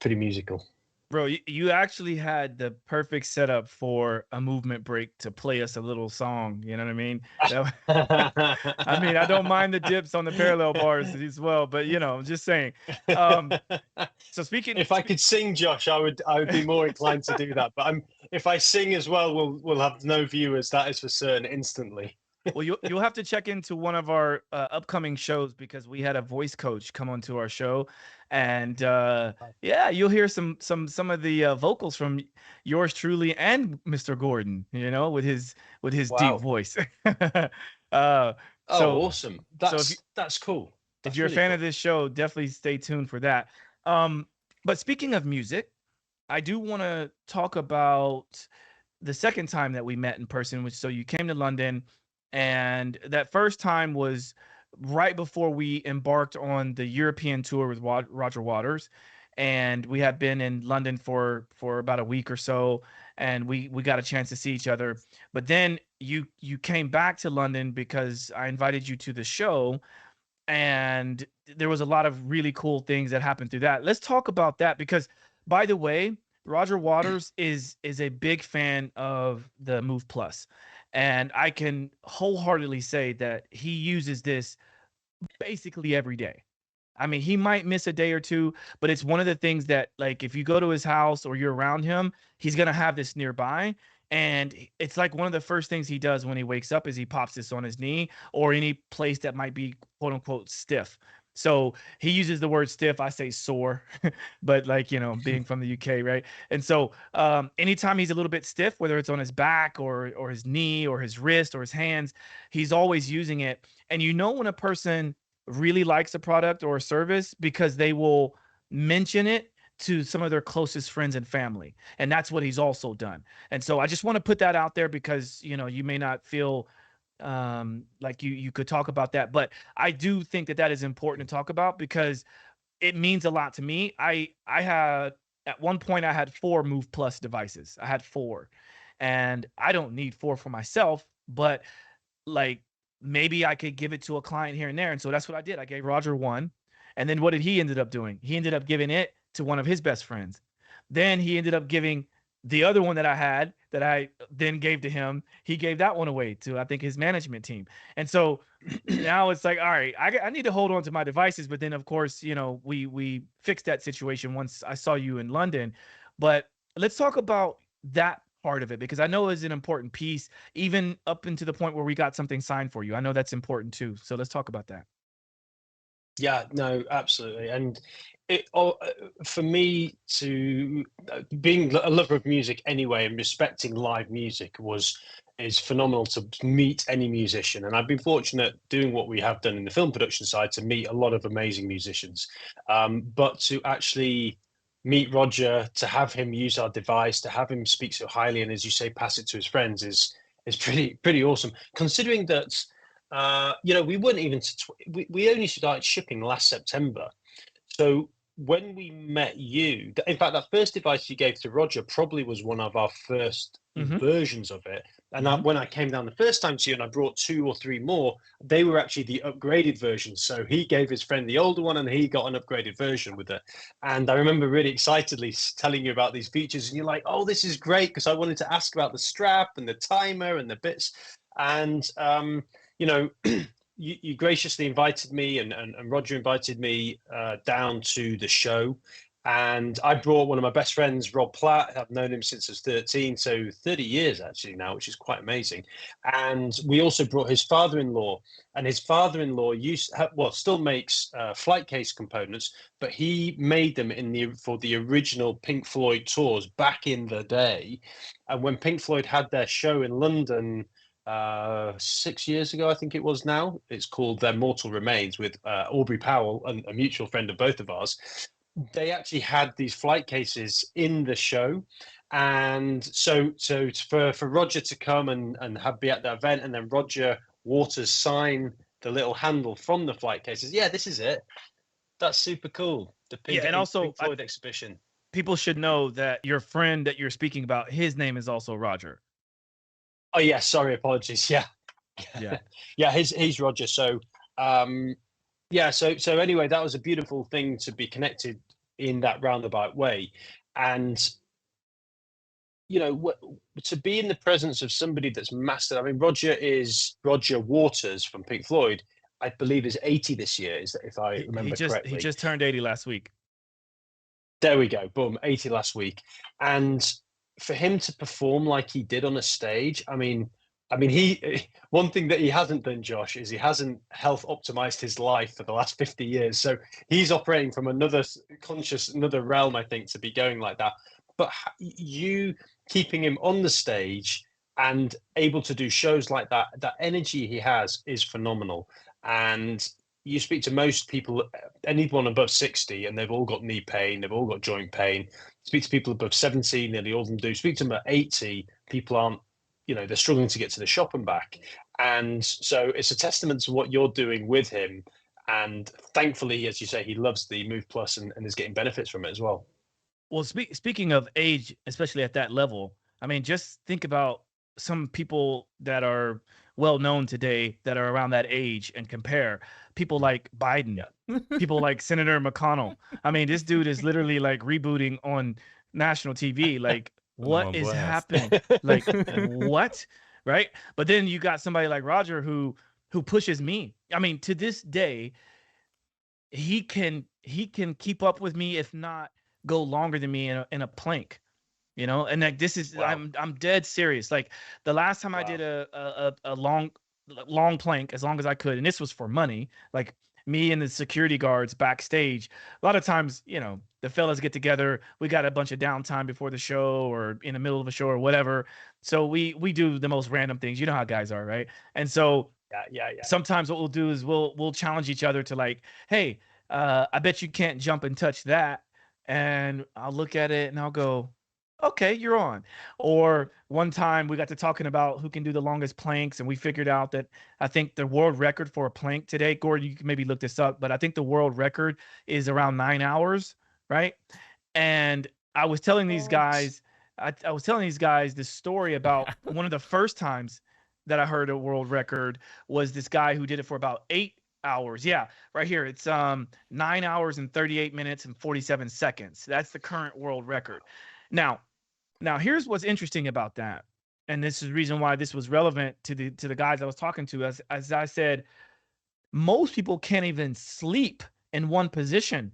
pretty musical. Bro, you actually had the perfect setup for a movement break to play us a little song. You know what I mean? I mean, I don't mind the dips on the parallel bars as well, but you know, I'm just saying. So speaking, if I could sing, Josh, I would be more inclined to do that. But if I sing as well, we'll have no viewers. That is for certain instantly. Well, you'll have to check into one of our upcoming shows because we had a voice coach come onto our show, and yeah, you'll hear some of the vocals from yours truly and Mr. Gordon. You know, with his deep voice. Awesome! That's cool. If you're a fan of this show, definitely stay tuned for that. But speaking of music, I do want to talk about the second time that we met in person, which so you came to London. And that first time was right before we embarked on the European tour with Roger Waters. And we had been in London for about a week or so, and we got a chance to see each other. But then you came back to London because I invited you to the show, and there was a lot of really cool things that happened through that. Let's talk about that because, by the way, Roger Waters is a big fan of the Move Plus. And I can wholeheartedly say that he uses this basically every day. I mean, he might miss a day or two, but it's one of the things that, like, if you go to his house or you're around him, he's going to have this nearby. And it's like one of the first things he does when he wakes up is he pops this on his knee or any place that might be quote unquote stiff. So he uses the word stiff. I say sore, but like, you know, being from the UK, right? And so anytime he's a little bit stiff, whether it's on his back or his knee or his wrist or his hands, he's always using it. And you know when a person really likes a product or a service because they will mention it to some of their closest friends and family. And that's what he's also done. And so I just want to put that out there because, you know, you may not feel like you could talk about that, but I do think that that is important to talk about because it means a lot to me. I had at one point I had 4 Move Plus devices. I had 4, and I don't need 4 for myself, but like maybe I could give it to a client here and there. And so that's what I did. I gave Roger 1. And then what did he ended up doing? He ended up giving it to one of his best friends. Then he ended up giving the other one that I had that I then gave to him. He gave that one away to, I think, his management team. And so now it's like, all right, I need to hold on to my devices. But then, of course, you know, we fixed that situation once I saw you in London. But let's talk about that part of it, because I know it's an important piece, even up into the point where we got something signed for you. I know that's important too. So let's talk about that. Yeah, no, absolutely. And for me to being a lover of music anyway and respecting live music is phenomenal to meet any musician. And I've been fortunate doing what we have done in the film production side to meet a lot of amazing musicians. But to actually meet Roger, to have him use our device, to have him speak so highly, and as you say, pass it to his friends is pretty awesome. Considering that you know, we weren't even we only started shipping last September. So when we met you, in fact, that first device you gave to Roger probably was one of our first versions of it. And when I came down the first time to you and I brought 2 or 3 more, they were actually the upgraded versions. So he gave his friend the older one and he got an upgraded version with it. And I remember really excitedly telling you about these features and you're like, oh, this is great, because I wanted to ask about the strap and the timer and the bits. And you know, you graciously invited me and Roger invited me down to the show. And I brought one of my best friends, Rob Platt. I've known him since I was 13, so 30 years actually now, which is quite amazing. And we also brought his father-in-law. And his father-in-law still makes flight case components, but he made them for the original Pink Floyd tours back in the day. And when Pink Floyd had their show in London 6 years ago, I think it was now. It's called Their Mortal Remains with Aubrey Powell, a mutual friend of both of ours. They actually had these flight cases in the show. And so for Roger to come and be at the event, and then Roger Waters sign the little handle from the flight cases. Yeah, this is it. That's super cool. The Pink Floyd exhibition. People should know that your friend that you're speaking about, his name is also Roger. Oh yeah, sorry, apologies. Yeah. Yeah, he's Roger. So yeah, so anyway, that was a beautiful thing to be connected in that roundabout way. And you know, to be in the presence of somebody that's mastered. I mean, Roger Waters from Pink Floyd, I believe, is 80 this year, if I remember correctly. He just turned 80 last week. There we go. Boom, 80 last week. And for him to perform like he did on a stage, I mean, one thing that he hasn't done, Josh, is he hasn't health optimized his life for the last 50 years. So he's operating from another realm, I think, to be going like that. But you keeping him on the stage and able to do shows like that, that energy he has is phenomenal. And you speak to most people, anyone above 60, and they've all got knee pain, they've all got joint pain. Speak to people above 70, nearly all of them do. Speak to them at 80, people aren't, you know, they're struggling to get to the shop and back. And so it's a testament to what you're doing with him. And thankfully, as you say, he loves the Move Plus and is getting benefits from it as well. Well, speaking of age, especially at that level, I mean, just think about some people that are well known today that are around that age and compare people like Biden, people like Senator McConnell. I mean, this dude is literally like rebooting on national TV. Like, what is happening? Like, what? Right. But then you got somebody like Roger who pushes me. I mean, to this day, he can keep up with me, if not go longer than me in a plank. you know. And like, this is, Wow. I'm dead serious. Like the last time I Wow. did a long plank, as long as I could, and this was for money, like me and the security guards backstage, a lot of times, you know, the fellas get together, we got a bunch of downtime before the show or in the middle of a show or whatever, so we do the most random things. You know how guys are, right? And so Yeah. sometimes what we'll do is we'll challenge each other to like, hey, I bet you can't jump and touch that. And I'll look at it and I'll go, okay, you're on. Or one time we got to talking about who can do the longest planks, and we figured out that I think the world record for a plank today, Gordon, you can maybe look this up, but I think the world record is around 9 hours, right? And I was telling these What? guys, I was telling these guys this story about one of the first times that I heard a world record was this guy who did it for about 8 hours. Yeah, right here. It's 9 hours and 38 minutes and 47 seconds. That's the current world record. Now, here's what's interesting about that. And this is the reason why this was relevant to the guys I was talking to. As I said, most people can't even sleep in one position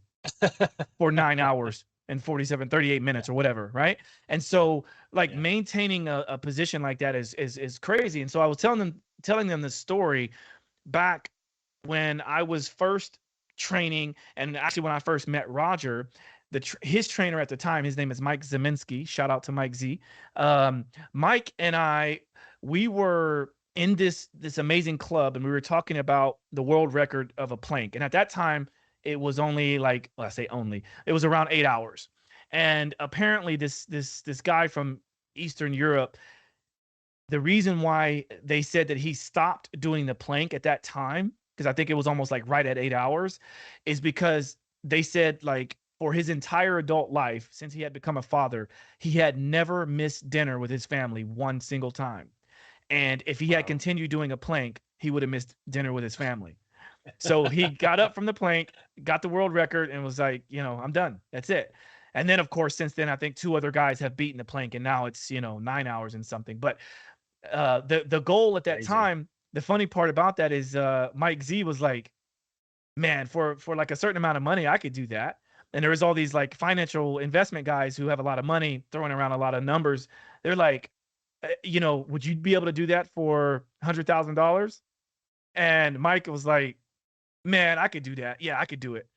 for 9 hours and 38 minutes or whatever, right? And so like Yeah. maintaining a position like that is crazy. And so I was telling them this story back when I was first training, and actually when I first met Roger, his trainer at the time, his name is Mike Zeminski. Shout out to Mike Z. Mike and I, we were in this amazing club, and we were talking about the world record of a plank. And at that time, it was only like, well, I say only, it was around 8 hours. And apparently, this guy from Eastern Europe, the reason why they said that he stopped doing the plank at that time, because I think it was almost like right at 8 hours, is because they said like for his entire adult life, since he had become a father, he had never missed dinner with his family one single time. And if he had Wow. continued doing a plank, he would have missed dinner with his family. So he got up from the plank, got the world record, and was like, you know, I'm done. That's it. And then, of course, since then, I think two other guys have beaten the plank, and now it's, you know, 9 hours and something. But the goal at that Amazing. time, the funny part about that is Mike Z was like, man, for like a certain amount of money, I could do that. And there was all these like financial investment guys who have a lot of money throwing around a lot of numbers. They're like, you know, would you be able to do that for $100,000? And Mike was like, man, I could do that. Yeah, I could do it.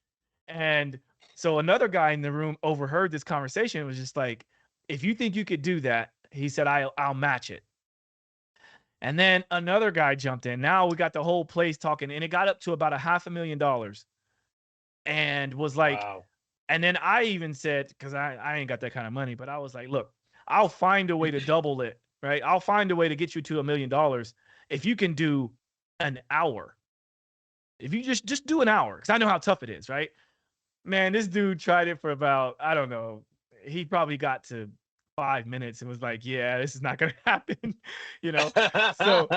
And so another guy in the room overheard this conversation and was just like, if you think you could do that, he said, I'll match it. And then another guy jumped in. Now we got the whole place talking, and it got up to about $500,000, and was like, Wow. and then I even said, because I ain't got that kind of money, but I was like, look, I'll find a way to double it, right? I'll find a way to get you to $1 million if you can do an hour. If you just do an hour, because I know how tough it is, right? Man, this dude tried it for about, I don't know, he probably got to 5 minutes and was like, yeah, this is not gonna happen, you know. So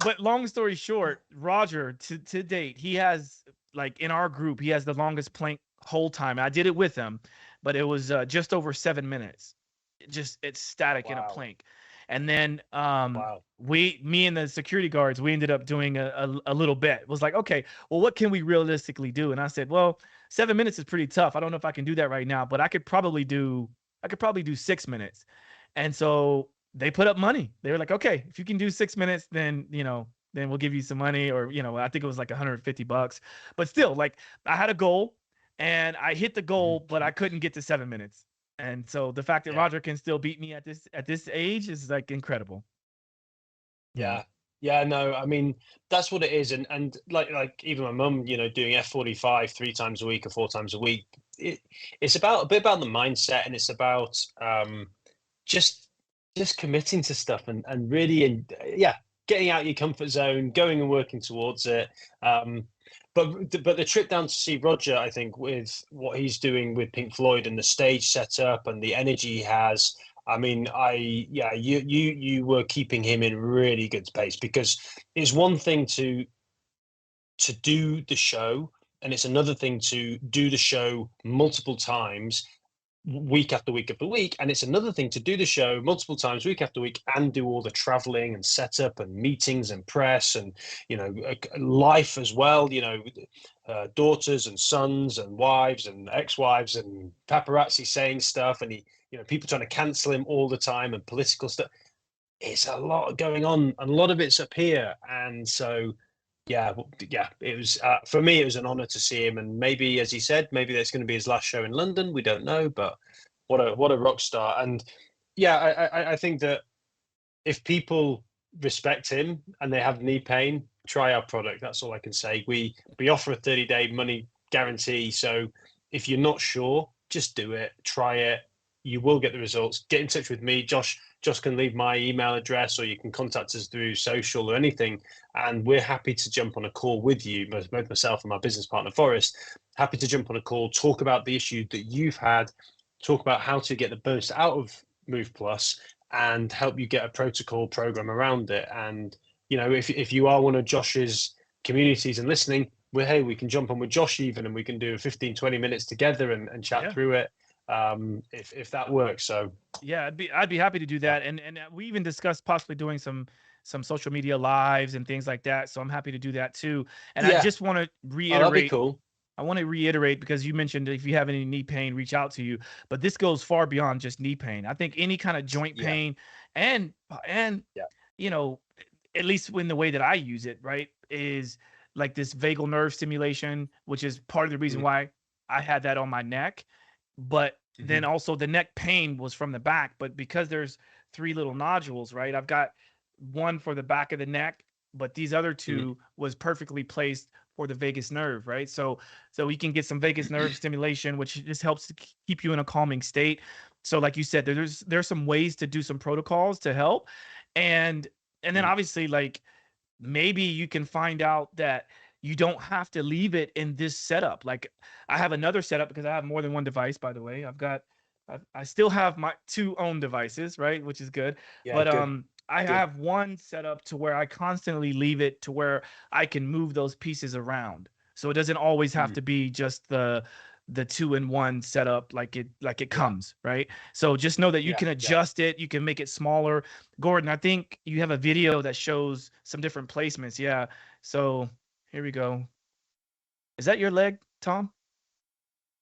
but long story short, Roger to date, he has, like, in our group, he has the longest plank whole time. I did it with him, but it was just over 7 minutes. It's static in a Wow. plank. And then Wow. me and the security guards, we ended up doing a little bit. It was like, okay, well, what can we realistically do? And I said, well, 7 minutes is pretty tough. I don't know if I can do that right now, but I could probably do 6 minutes. And so they put up money. They were like, okay, if you can do 6 minutes, then, you know, then we'll give you some money. Or, you know, I think it was like $150, but still, like, I had a goal and I hit the goal, but I couldn't get to 7 minutes. And so the fact that Yeah. Roger can still beat me at this age is like incredible. Yeah. Yeah, no, I mean, that's what it is. And like even my mum, you know, doing F45 3 times a week or 4 times a week, it's about a bit about the mindset, and it's about just committing to stuff and really, and yeah, getting out your comfort zone, going and working towards it. But the trip down to see Roger, I think, with what he's doing with Pink Floyd and the stage setup and the energy he has, I mean, you were keeping him in really good space, because it's one thing to do the show, and it's another thing to do the show multiple times week after week after week. And it's another thing to do the show multiple times, week after week, and do all the traveling and setup and meetings and press and, life as well, daughters and sons and wives and ex-wives and paparazzi saying stuff, and people trying to cancel him all the time, and political stuff. It's a lot going on, and a lot of it's up here. And so it was for me, it was an honor to see him. And maybe, as he said, maybe that's going to be his last show in London. We don't know, but what a rock star. And I think that if people respect him and they have knee pain, try our product. That's all I can say. We offer a 30-day money guarantee. So if you're not sure, just do it, try it. You will get the results. Get in touch with me, Josh. Josh can leave my email address, or you can contact us through social or anything. And we're happy to jump on a call with you, both myself and my business partner, Forrest. Happy to jump on a call, talk about the issue that you've had, talk about how to get the most out of Move Plus, and help you get a protocol program around it. And, if you are one of Josh's communities and listening, we can jump on with Josh even, and we can do 15, 20 minutes together and chat through it. If that works. So I'd be happy to do that. And we even discussed possibly doing some social media lives and things like that. So I'm happy to do that too. And I just want to reiterate. That'd be cool. I want to reiterate, because you mentioned if you have any knee pain, reach out to you. But this goes far beyond just knee pain. I think any kind of joint pain and at least in the way that I use it, right, is like this vagal nerve stimulation, which is part of the reason why I had that on my neck. But then also the neck pain was from the back. But because there's 3 little nodules, right, I've got one for the back of the neck, but these other 2 was perfectly placed for the vagus nerve, right? So we can get some vagus nerve stimulation, which just helps to keep you in a calming state. So like you said, there's some ways to do some protocols to help. And then obviously, like, maybe you can find out that you don't have to leave it in this setup. Like, I have another setup, because I have more than one device, by the way. I still have my 2 own devices, right? Which is good. But good. I have one setup to where I constantly leave it to where I can move those pieces around. So it doesn't always have to be just the 2-in-1 setup like it comes, right? So just know that you can adjust it, you can make it smaller. Gordon, I think you have a video that shows some different placements. Yeah. So here we go. Is that your leg, Tom?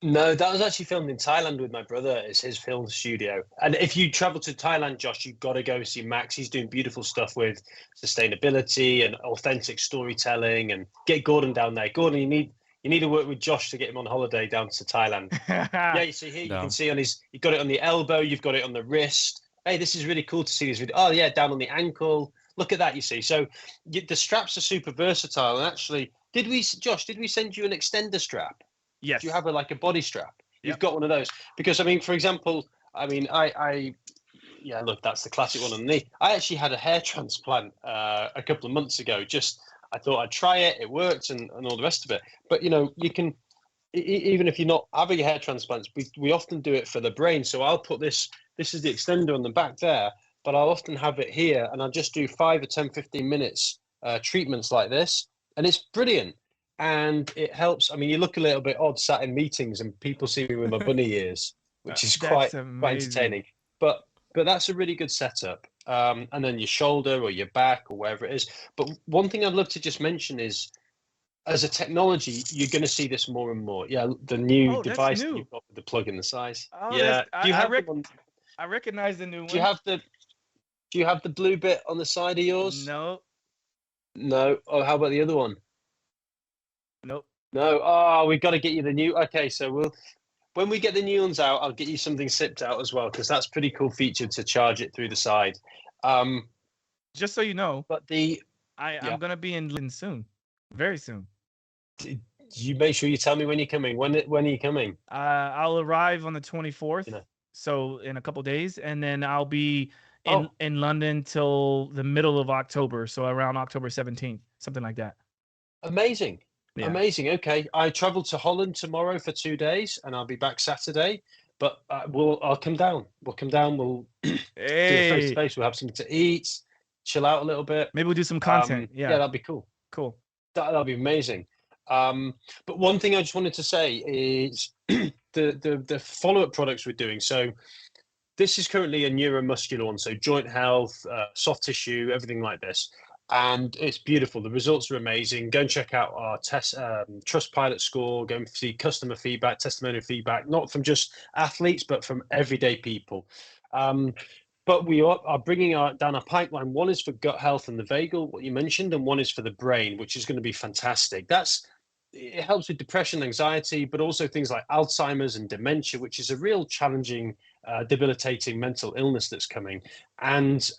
No, that was actually filmed in Thailand with my brother. It's his film studio. And if you travel to Thailand, Josh, you've got to go see Max. He's doing beautiful stuff with sustainability and authentic storytelling. And get Gordon down there. Gordon, you need to work with Josh to get him on holiday down to Thailand. You see here, you can see you've got it on the elbow, you've got it on the wrist. Hey, this is really cool to see this video. Oh yeah, down on the ankle. Look at that, you see. So the straps are super versatile. And actually, did we send you an extender strap? Yes. Do you have a body strap? You've got one of those. Because for example, look, that's the classic one on the knee. I actually had a hair transplant a couple of months ago. I thought I'd try it. It worked, and all the rest of it. But you can, even if you're not having a hair transplant, we often do it for the brain. So I'll put this is the extender on the back there, but I'll often have it here, and I'll just do 5 or 10, 15 minutes treatments like this, and it's brilliant. And it helps. I mean, you look a little bit odd sat in meetings and people see me with my bunny ears, which is quite entertaining. But that's a really good setup. And then your shoulder or your back or wherever it is. But one thing I'd love to just mention is, as a technology, you're going to see this more and more. Yeah, the new device that you've got with the plug in the size. Oh, yeah. I recognize the new one. Do you have the blue bit on the side of yours? No. Oh, how about the other one? Nope. No. Oh, we've got to get you the new. Okay, so when we get the new ones out, I'll get you something sipped out as well, because that's a pretty cool feature to charge it through the side. Just so you know, but I'm gonna be in London soon, very soon. You make sure you tell me when you're coming. When are you coming? I'll arrive on the 24th, so in a couple days, and then I'll be in London till the middle of October, so around October 17th, something like that. Amazing. Yeah. Amazing. Okay, I travel to Holland tomorrow for 2 days, and I'll be back Saturday. But I'll come down. We'll come down. We'll do a face to face. We'll have something to eat, chill out a little bit. Maybe we'll do some content. Yeah, that'd be cool. Cool. That'll be amazing. But one thing I just wanted to say is, the follow-up products we're doing. So this is currently a neuromuscular one, so joint health, soft tissue, everything like this. And it's beautiful. The results are amazing. Go and check out our Trustpilot score. Go and see customer feedback, testimonial feedback, not from just athletes, but from everyday people. But we are bringing down our pipeline. One is for gut health and the vagal, what you mentioned, and one is for the brain, which is going to be fantastic. It helps with depression, anxiety, but also things like Alzheimer's and dementia, which is a real challenging, debilitating mental illness that's coming. And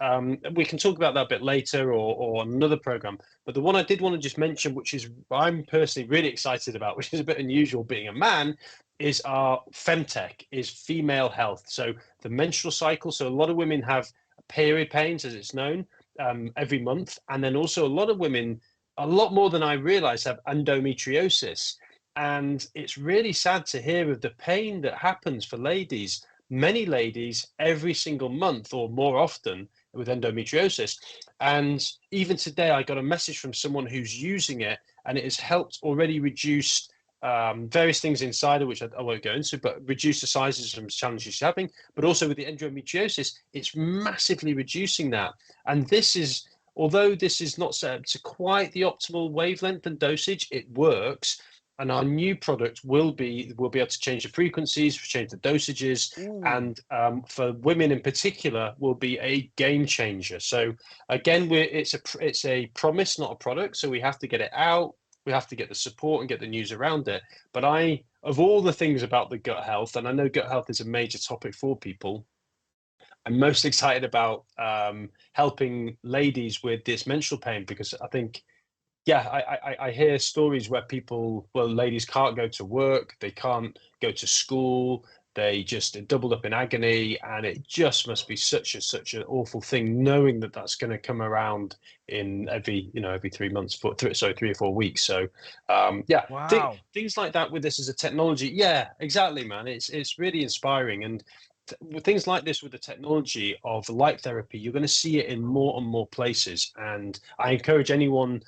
we can talk about that a bit later or on another program. But the one I did want to just mention, which is I'm personally really excited about, which is a bit unusual being a man, is our femtech, is female health. So the menstrual cycle. So a lot of women have period pains, as it's known, every month. And then also a lot of women, a lot more than I realize, have endometriosis. And it's really sad to hear of the pain that happens for ladies, many ladies, every single month or more often with endometriosis. And even today, I got a message from someone who's using it, and it has helped already reduce various things inside of which I won't go into, but reduce the sizes from challenges she's having. But also with the endometriosis, it's massively reducing that. And this is, although this is not set to quite the optimal wavelength and dosage, it works. And our new product will be able to change the frequencies, change the dosages, and for women in particular, will be a game changer. So again, it's a promise, not a product. So we have to get it out. We have to get the support and get the news around it. But of all the things about the gut health, and I know gut health is a major topic for people, I'm most excited about helping ladies with this menstrual pain, because I think, I hear stories where ladies can't go to work, they can't go to school, they just doubled up in agony, and it just must be such an awful thing, knowing that that's going to come around in every 3 months, 3 or 4 weeks. So Wow. things like that with this as a technology. Yeah, exactly, man. It's really inspiring. And with things like this, with the technology of light therapy, you're going to see it in more and more places. And I encourage anyone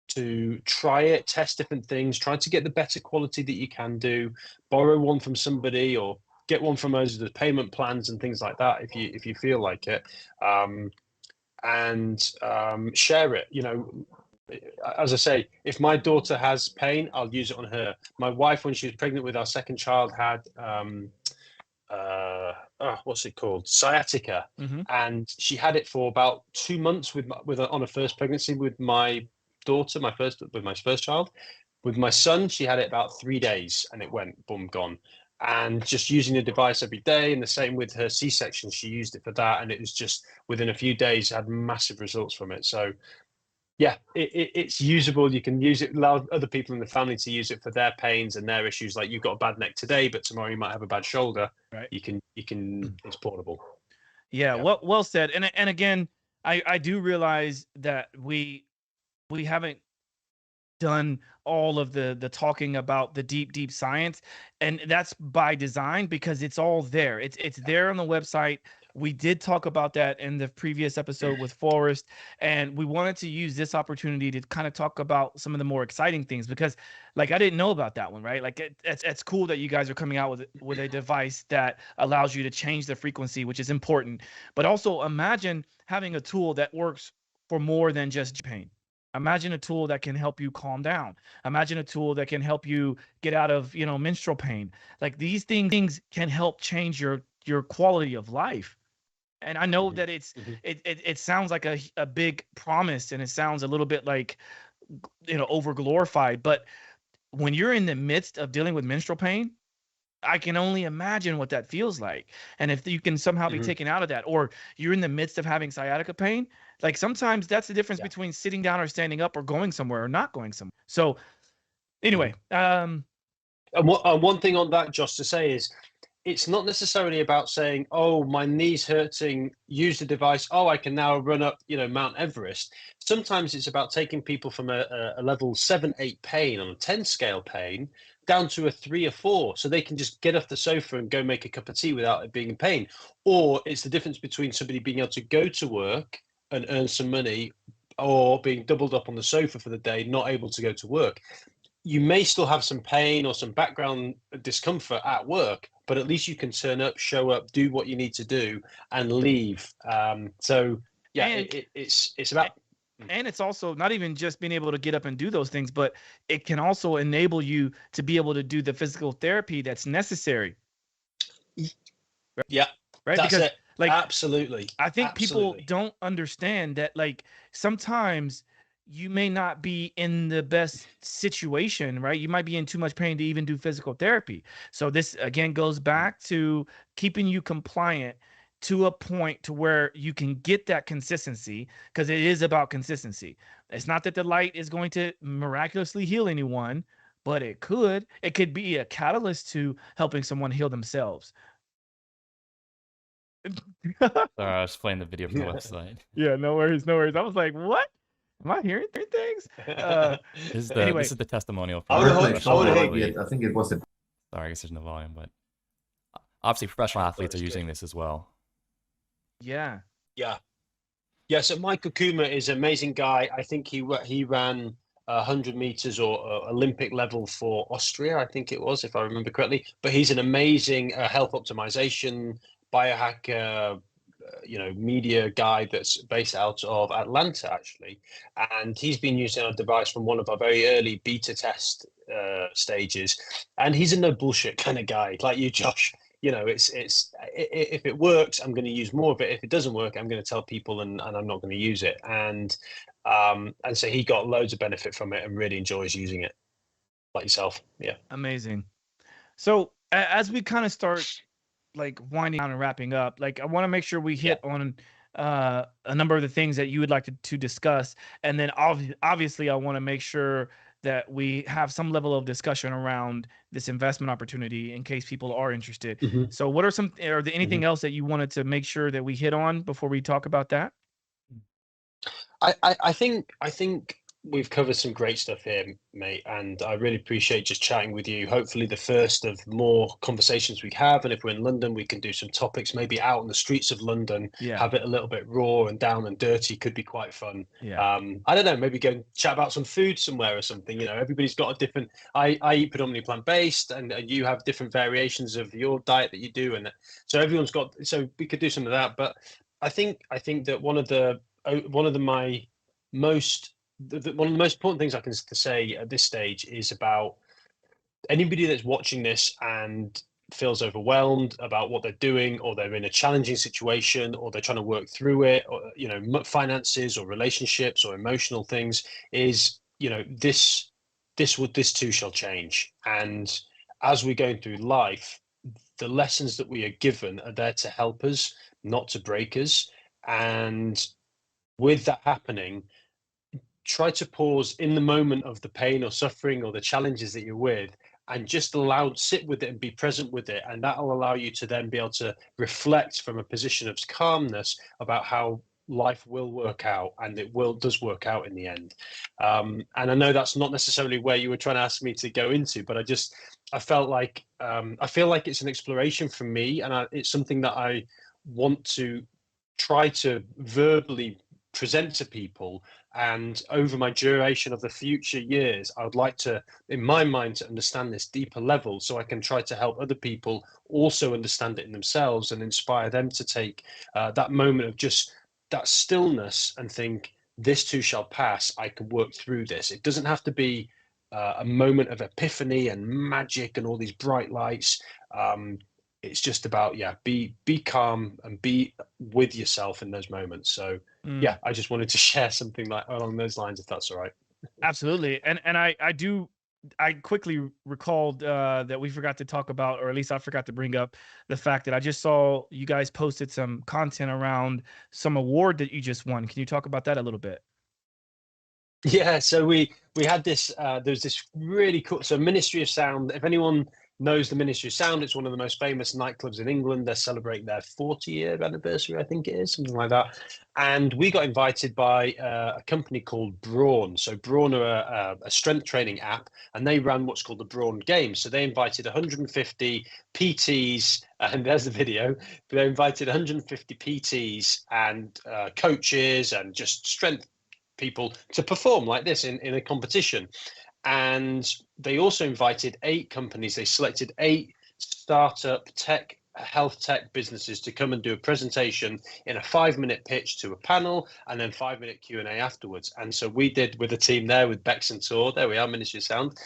to try it, test different things, try to get the better quality that you can do, borrow one from somebody or get one from us, the payment plans and things like that, if you feel like it, and share it. As I say, if my daughter has pain, I'll use it on her. My wife, when she was pregnant with our second child, had what's it called, sciatica, and she had it for about 2 months on her first pregnancy with my daughter, my first child. With my son, she had it about 3 days, and it went boom, gone. And just using the device every day, and the same with her C-section, she used it for that, and it was just within a few days had massive results from it. So yeah, it's usable. You can use it, allow other people in the family to use it for their pains and their issues. Like, you've got a bad neck today, but tomorrow you might have a bad shoulder. Right. You can it's portable. Yeah. Well said. And again, I do realize that we haven't done all of the talking about the deep science, and that's by design, because it's all there. It's there on the website. We did talk about that in the previous episode with Forrest, and we wanted to use this opportunity to kind of talk about some of the more exciting things, because I didn't know about that one, right? It's cool that you guys are coming out with a device that allows you to change the frequency, which is important. But also imagine having a tool that works for more than just pain. Imagine a tool that can help you calm down. Imagine a tool that can help you get out of, menstrual pain. Like, these things can help change your quality of life. And I know that it sounds like a big promise, and it sounds a little bit like, over glorified. But when you're in the midst of dealing with menstrual pain, I can only imagine what that feels like. And if you can somehow be taken out of that, or you're in the midst of having sciatica pain, like, sometimes that's the difference between sitting down or standing up, or going somewhere or not going somewhere. So anyway, and one thing on that, Josh, to say is, it's not necessarily about saying, oh, my knee's hurting, use the device, oh, I can now run up, Mount Everest. Sometimes it's about taking people from a level 7, 8 pain on a 10 scale pain down to a 3 or 4, so they can just get off the sofa and go make a cup of tea without it being in pain. Or it's the difference between somebody being able to go to work and earn some money, or being doubled up on the sofa for the day, not able to go to work. you may still have some pain or some background discomfort at work, but at least you can turn up, show up, do what you need to do, and leave. So yeah, And it's about. and it's also not even just being able to get up and do those things, but it can also enable you to be able to do the physical therapy that's necessary. Yeah, Right. that's Because it. like Absolutely. I think people Absolutely. don't understand that like sometimes you may not be in the best situation, right? You might be in too much pain to even do physical therapy. So this again goes back to keeping you compliant to a point to where you can get that consistency, because it is about consistency. It's not that the light is going to miraculously heal anyone, but it could. It could be a catalyst to helping someone heal themselves. Sorry, I was playing the video from the website. Yeah, no worries, no worries. I was like, what? Am I hearing things? Anyway, This is the testimonial I from would a hope- professional I would hope- athlete. I think it was a Sorry, I guess there's no volume, but obviously professional athletes are That's using good. this as well. yeah. Yeah. Yeah. So Michael Kuma is an amazing guy. I think he ran 100 meters or Olympic level for Austria, I think it was, if I remember correctly. But he's an amazing health optimization biohacker, media guy that's based out of Atlanta, actually. And he's been using our device from one of our very early beta test stages. And he's a no bullshit kind of guy, like you, Josh. It's if it works, I'm going to use more of it. If it doesn't work, I'm going to tell people, and I'm not going to use it. And so he got loads of benefit from it and really enjoys using it, like yourself. Yeah. Amazing. So as we kind of start like winding down and wrapping up, like I want to make sure we hit on a number of the things that you would like to discuss. And then obviously I want to make sure that we have some level of discussion around this investment opportunity in case people are interested. Mm-hmm. So what are there anything else that you wanted to make sure that we hit on before we talk about that? I think we've covered some great stuff here, mate, and I really appreciate just chatting with you. Hopefully the first of more conversations we have, and if we're in London, we can do some topics maybe out on the streets of London, have it a little bit raw and down and dirty. Could be quite fun. I don't know, maybe go and chat about some food somewhere or something. Everybody's got a different, I eat predominantly plant-based, and you have different variations of your diet that you do, and so everyone's got, so we could do some of that. But I think that one of the most important things I can say at this stage is about anybody that's watching this and feels overwhelmed about what they're doing, or they're in a challenging situation, or they're trying to work through it, or finances or relationships or emotional things, is this too shall change. And as we're going through life, the lessons that we are given are there to help us, not to break us. And with that happening, try to pause in the moment of the pain or suffering or the challenges that you're with, and just sit with it and be present with it. And that'll allow you to then be able to reflect from a position of calmness about how life will work out, and it does work out in the end. And I know that's not necessarily where you were trying to ask me to go into, but I felt like I feel like it's an exploration for me, and it's something that I want to try to verbally present to people. And over my duration of the future years, I would like to, in my mind, to understand this deeper level, so I can try to help other people also understand it in themselves and inspire them to take that moment of just that stillness and think, this too shall pass. I can work through this. It doesn't have to be a moment of epiphany and magic and all these bright lights. It's just about, be calm and be with yourself in those moments. So I just wanted to share something along those lines, if that's all right. Absolutely. And I quickly recalled that we forgot to talk about, or at least I forgot to bring up the fact that I just saw you guys posted some content around some award that you just won. Can you talk about that a little bit? Yeah, so we had this, there's this really cool, so Ministry of Sound, if anyone knows the Ministry of Sound, it's one of the most famous nightclubs in England. They're celebrating their 40-year anniversary, I think it is, something like that. And we got invited by a company called Brawn. So Brawn are a strength training app, and they ran what's called the Brawn Games. So they invited 150 PTs, and there's the video. They invited 150 PTs and coaches and just strength people to perform like this in a competition. And they also invited 8 companies. They selected 8 startup tech, health tech businesses to come and do a presentation in a 5-minute pitch to a panel, and then 5-minute Q&A afterwards. And so we did with a team there with Bex and Tor. There we are, Ministry of Sound.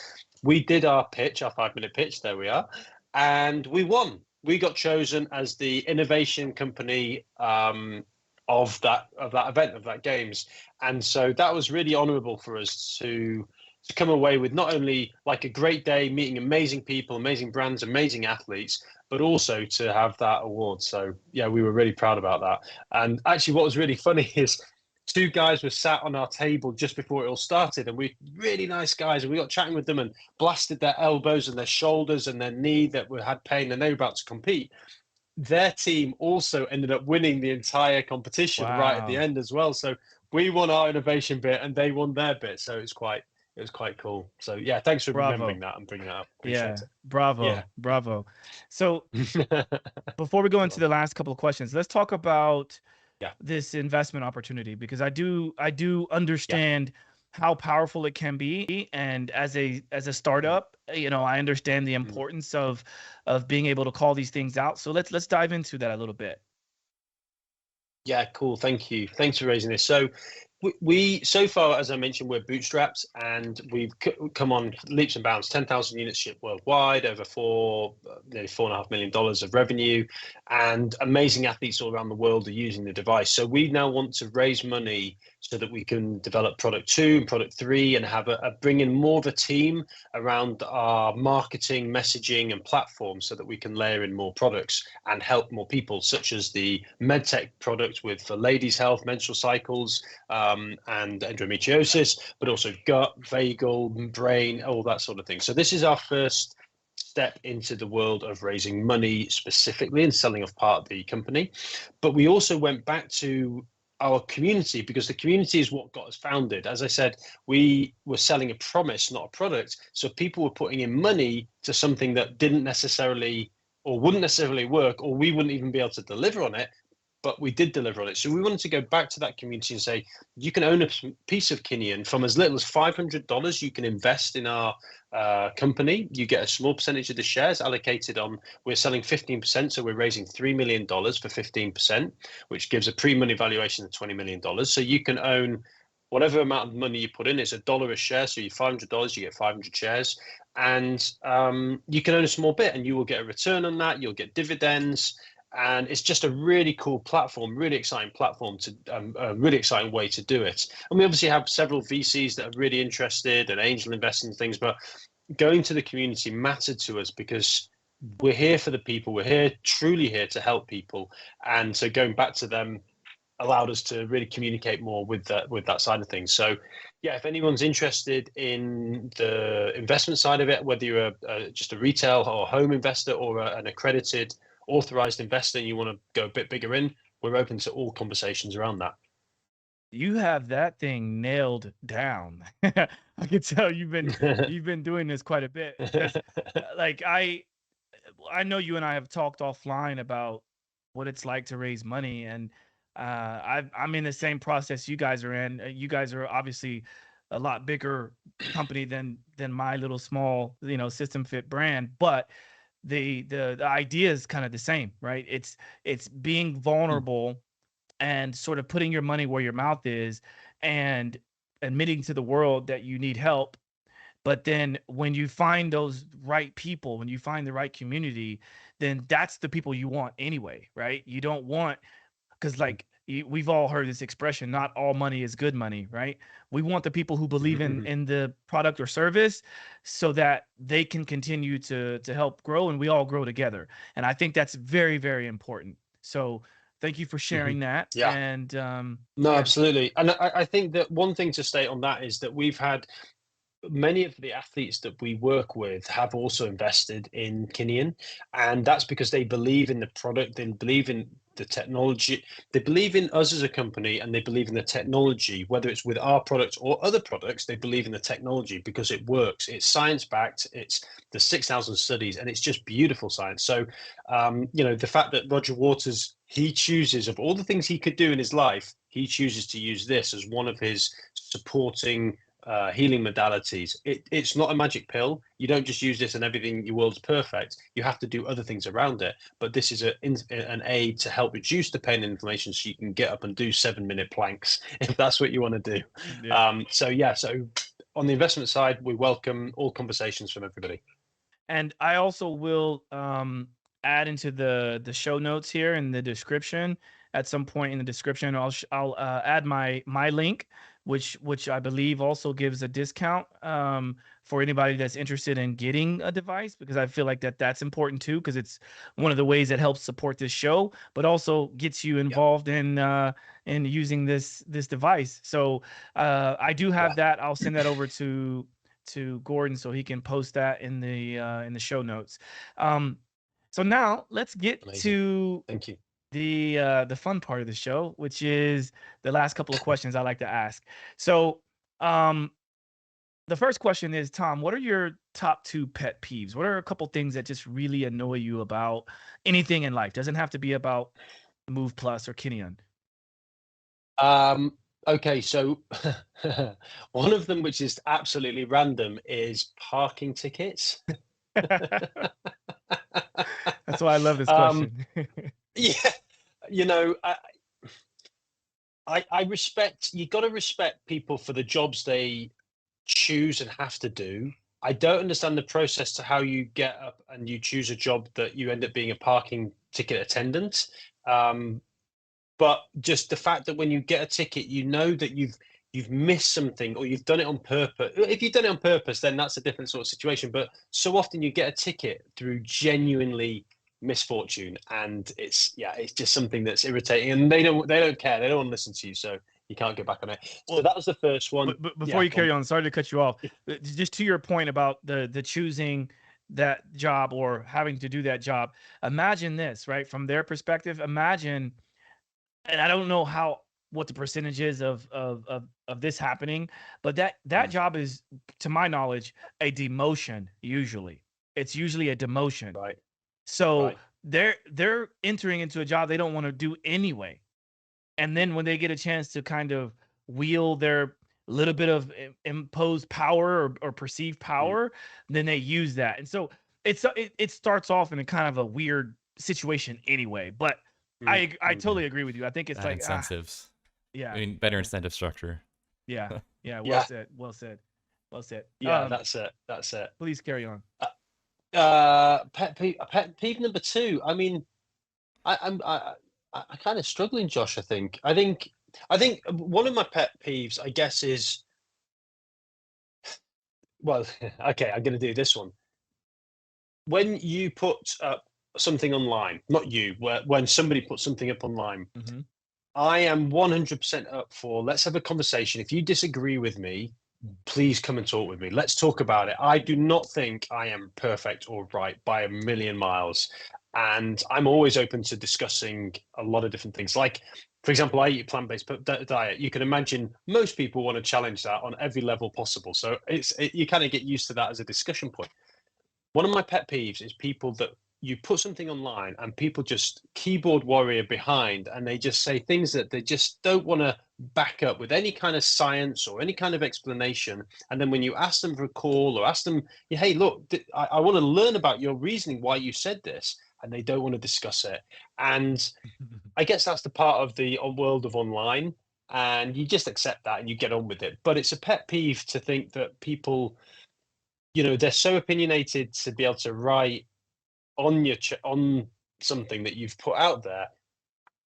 We did our pitch, our 5-minute pitch. There we are, and we won. We got chosen as the innovation company of that event, of that games. And so that was really honorable for us to come away with not only like a great day meeting amazing people, amazing brands, amazing athletes, but also to have that award. So yeah, we were really proud about that. And actually what was really funny is 2 guys were sat on our table just before it all started, and we really nice guys, and we got chatting with them and blasted their elbows and their shoulders and their knee that had pain, and they were about to compete. Their team also ended up winning the entire competition right at the end as well. So we won our innovation bit and they won their bit. So it was quite cool. So yeah, thanks for remembering that and bringing that up. Appreciate it. Bravo. So before we go into the last couple of questions, let's talk about this investment opportunity, because I do understand how powerful it can be, and as a startup, you know, I understand the importance of being able to call these things out. So let's dive into that a little bit. Yeah, cool. Thank you. Thanks for raising this. So we so far, as I mentioned, we're bootstrapped, and we've come on leaps and bounds. 10,000 units shipped worldwide, over nearly $4.5 million of revenue, and amazing athletes all around the world are using the device. So we now want to raise money so that we can develop product 2 and product 3, and have bring in more of a team around our marketing, messaging, and platform, so that we can layer in more products and help more people, such as the medtech product for ladies' health, menstrual cycles, and endometriosis, but also gut, vagal, brain, all that sort of thing. So this is our first step into the world of raising money specifically and selling off part of the company. But we also went back to our community, because the community is what got us founded. As I said, we were selling a promise, not a product. So people were putting in money to something that didn't necessarily or wouldn't necessarily work, or we wouldn't even be able to deliver on it. But we did deliver on it. So we wanted to go back to that community and say, you can own a piece of Kineon from as little as $500. You can invest in our company. You get a small percentage of the shares allocated on, we're selling 15%. So we're raising $3 million for 15%, which gives a pre-money valuation of $20 million. So you can own whatever amount of money you put in. It's $1 a share. So you $500, you get 500 shares. And you can own a small bit, and you will get a return on that. You'll get dividends. And it's just a really cool platform, really exciting platform, to a really exciting way to do it. And we obviously have several VCs that are really interested, and angel investors and things, but going to the community mattered to us, because we're here for the people. We're here, truly here to help people. And so going back to them allowed us to really communicate more with that side of things. So yeah, if anyone's interested in the investment side of it, whether you're just a retail or home investor, or an accredited authorized investor, and you want to go a bit bigger in, we're open to all conversations around that. You have that thing nailed down. I can tell you've been doing this quite a bit. Like I know you and I have talked offline about what it's like to raise money, and I'm in the same process you guys are in. You guys are obviously a lot bigger company than my little small, you know, System Fit brand, but the idea is kind of the same, right? It's being vulnerable and sort of putting your money where your mouth is, and admitting to the world that you need help. But then when you find those right people, when you find the right community, then that's the people you want anyway, right? You don't want, because like we've all heard this expression, not all money is good money, right? We want the people who believe in the product or service, so that they can continue to help grow, and we all grow together. And I think that's very, very important. So thank you for sharing that. Yeah. And no, absolutely. And I think that one thing to state on that is that we've had many of the athletes that we work with have also invested in Kineon, and that's because they believe in the product, they believe in the technology, they believe in us as a company, and they believe in the technology, whether it's with our products or other products. They believe in the technology because it works, it's science backed, it's the 6,000 studies, and it's just beautiful science. So you know, the fact that Roger Waters, he chooses, of all the things he could do in his life, he chooses to use this as one of his supporting healing modalities, it's not a magic pill. You don't just use this and everything, your world's perfect. You have to do other things around it. But this is an aid to help reduce the pain and inflammation, so you can get up and do 7-minute planks if that's what you want to do. Yeah. So on the investment side, we welcome all conversations from everybody. And I also will add into the show notes here in the description. At some point in the description, I'll add my link, which I believe also gives a discount for anybody that's interested in getting a device, because I feel like that's important too, because it's one of the ways that helps support this show, but also gets you involved in using this device. So I do have that. I'll send that over to Gordon so he can post that in the show notes. So now let's get to Thank you. the fun part of the show, which is the last couple of questions I like to ask. So the first question is, Tom, what are your top 2 pet peeves? What are a couple things that just really annoy you about anything in life? Doesn't have to be about Move Plus or Kineon. Okay, so one of them, which is absolutely random, is parking tickets. That's why I love this question. Yeah, I respect, you got to respect people for the jobs they choose and have to do. I don't understand the process to how you get up and you choose a job that you end up being a parking ticket attendant. But just the fact that when you get a ticket, you know that you've missed something, or you've done it on purpose. If you've done it on purpose, then that's a different sort of situation. But so often you get a ticket through genuinely misfortune, and it's just something that's irritating, and they don't care. They don't want to listen to you, so you can't get back on it. So that was the first one. But before you carry on, sorry to cut you off. Just to your point about the choosing that job or having to do that job. Imagine this, right? From their perspective, imagine, and I don't know what the percentage is of this happening, but that job is, to my knowledge, a demotion. Usually, it's usually a demotion. Right. So they're entering into a job they don't want to do anyway, and then when they get a chance to kind of wield their little bit of imposed power or perceived power, then they use that, and so it starts off in a kind of a weird situation anyway. But I totally agree with you. I think it's like incentives. Yeah, I mean, better incentive structure. Yeah. Well said. Yeah, that's it. Please carry on. Pet peeve number 2. I mean, I'm kind of struggling, Josh. I think one of my pet peeves, I guess, is, well, okay, I'm going to do this one. When you put up something online, not you, when somebody puts something up online, I am 100% up for, let's have a conversation. If you disagree with me, please come and talk with me. Let's talk about it. I do not think I am perfect or right by a million miles. And I'm always open to discussing a lot of different things. Like, for example, I eat a plant-based diet. You can imagine most people want to challenge that on every level possible. So you kind of get used to that as a discussion point. One of my pet peeves is people that you put something online and people just keyboard warrior behind, and they just say things that they just don't want to back up with any kind of science or any kind of explanation. And then when you ask them for a call or ask them, hey, look, I want to learn about your reasoning why you said this, and they don't want to discuss it. And I guess that's the part of the world of online, and you just accept that and you get on with it. But it's a pet peeve to think that people, they're so opinionated to be able to write on something that you've put out there,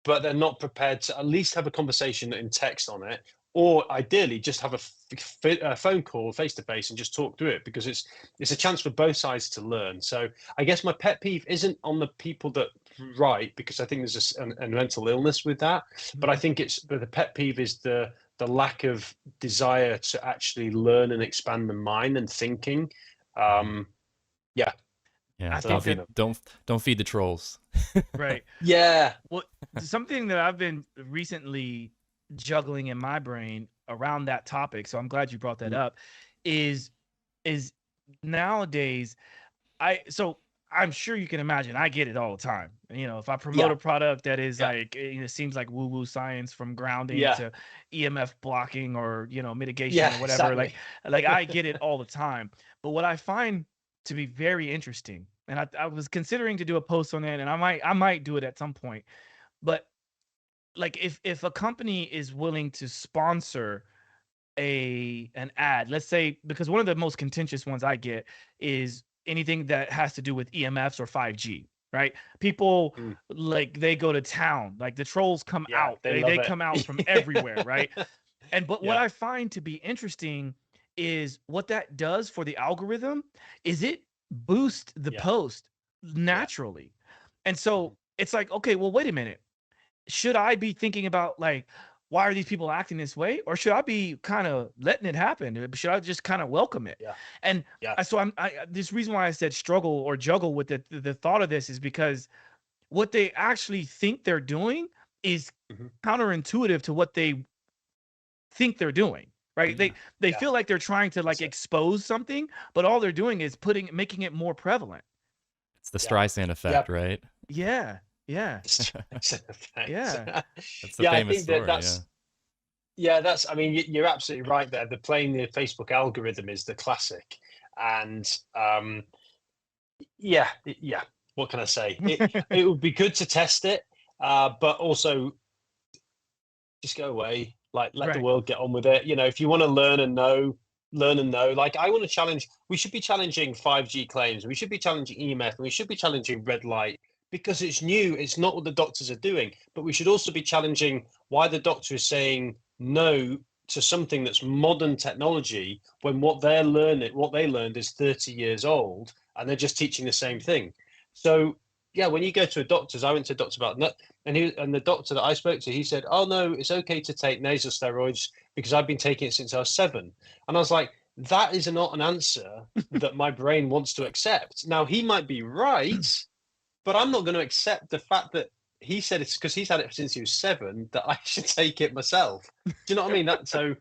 but they're not prepared to at least have a conversation in text on it, or ideally just have a phone call face to face and just talk through it, because it's a chance for both sides to learn. So I guess my pet peeve isn't on the people that write, because I think there's a mental illness with that, but I think the pet peeve is the lack of desire to actually learn and expand the mind and thinking. Yeah, don't feed the trolls. Right. Yeah. Well, something that I've been recently juggling in my brain around that topic, so I'm glad you brought that up, is nowadays I I'm sure you can imagine I get it all the time. You know, if I promote a product that is like, it seems like woo-woo science from grounding to EMF blocking or, you know, mitigation or whatever, like I get it all the time. But what I find to be very interesting, and I was considering to do a post on it, and I might do it at some point, but like if a company is willing to sponsor an ad, let's say, because one of the most contentious ones I get is anything that has to do with EMFs or 5G, right? People like they go to town, like the trolls come out, they come out from everywhere, right? And but what I find to be interesting is what that does for the algorithm is it boosts the post naturally. And so it's like, okay, well, wait a minute. Should I be thinking about like, why are these people acting this way? Or should I be kind of letting it happen? Should I just kind of welcome it? And so this reason why I said struggle or juggle with the thought of this is because what they actually think they're doing is counterintuitive to what they think they're doing, right? They feel like they're trying to like expose something, but all they're doing is making it more prevalent. It's the Streisand effect, right? Yeah. That's the I famous think story. that's, I mean, you're absolutely right there. Playing the Facebook algorithm is the classic. And what can I say? It would be good to test it, but also just go away. Like, let the world get on with it. You know, if you want to learn and know. Like, I want to challenge, we should be challenging 5G claims. We should be challenging EMF. And we should be challenging red light. Because it's new, it's not what the doctors are doing. But we should also be challenging why the doctor is saying no to something that's modern technology when what they learned is 30 years old, and they're just teaching the same thing. So when you go to a doctor's, I went to a doctor about that, and the doctor that I spoke to, he said, "Oh no, it's okay to take nasal steroids because I've been taking it since I was 7." And I was like, that is not an answer that my brain wants to accept. Now he might be right. But I'm not going to accept the fact that he said it's because he's had it since he was 7 that I should take it myself. Do you know what I mean? And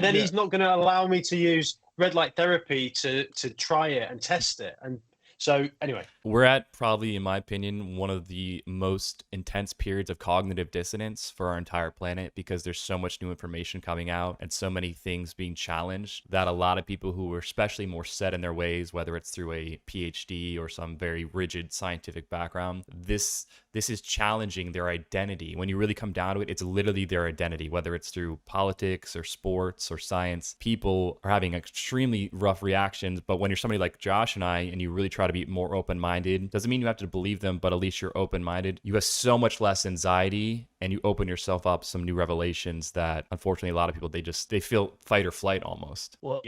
then he's not going to allow me to use red light therapy to try it and test it. And so anyway, we're at probably, in my opinion, one of the most intense periods of cognitive dissonance for our entire planet, because there's so much new information coming out and so many things being challenged that a lot of people who are especially more set in their ways, whether it's through a PhD or some very rigid scientific background, this is challenging their identity. When you really come down to it, it's literally their identity, whether it's through politics or sports or science. People are having extremely rough reactions, but when you're somebody like Josh and I, and you really try to be more open-minded, doesn't mean you have to believe them, but at least you're open-minded. You have so much less anxiety, and you open yourself up some new revelations that, unfortunately, a lot of people, they feel fight or flight almost. Well,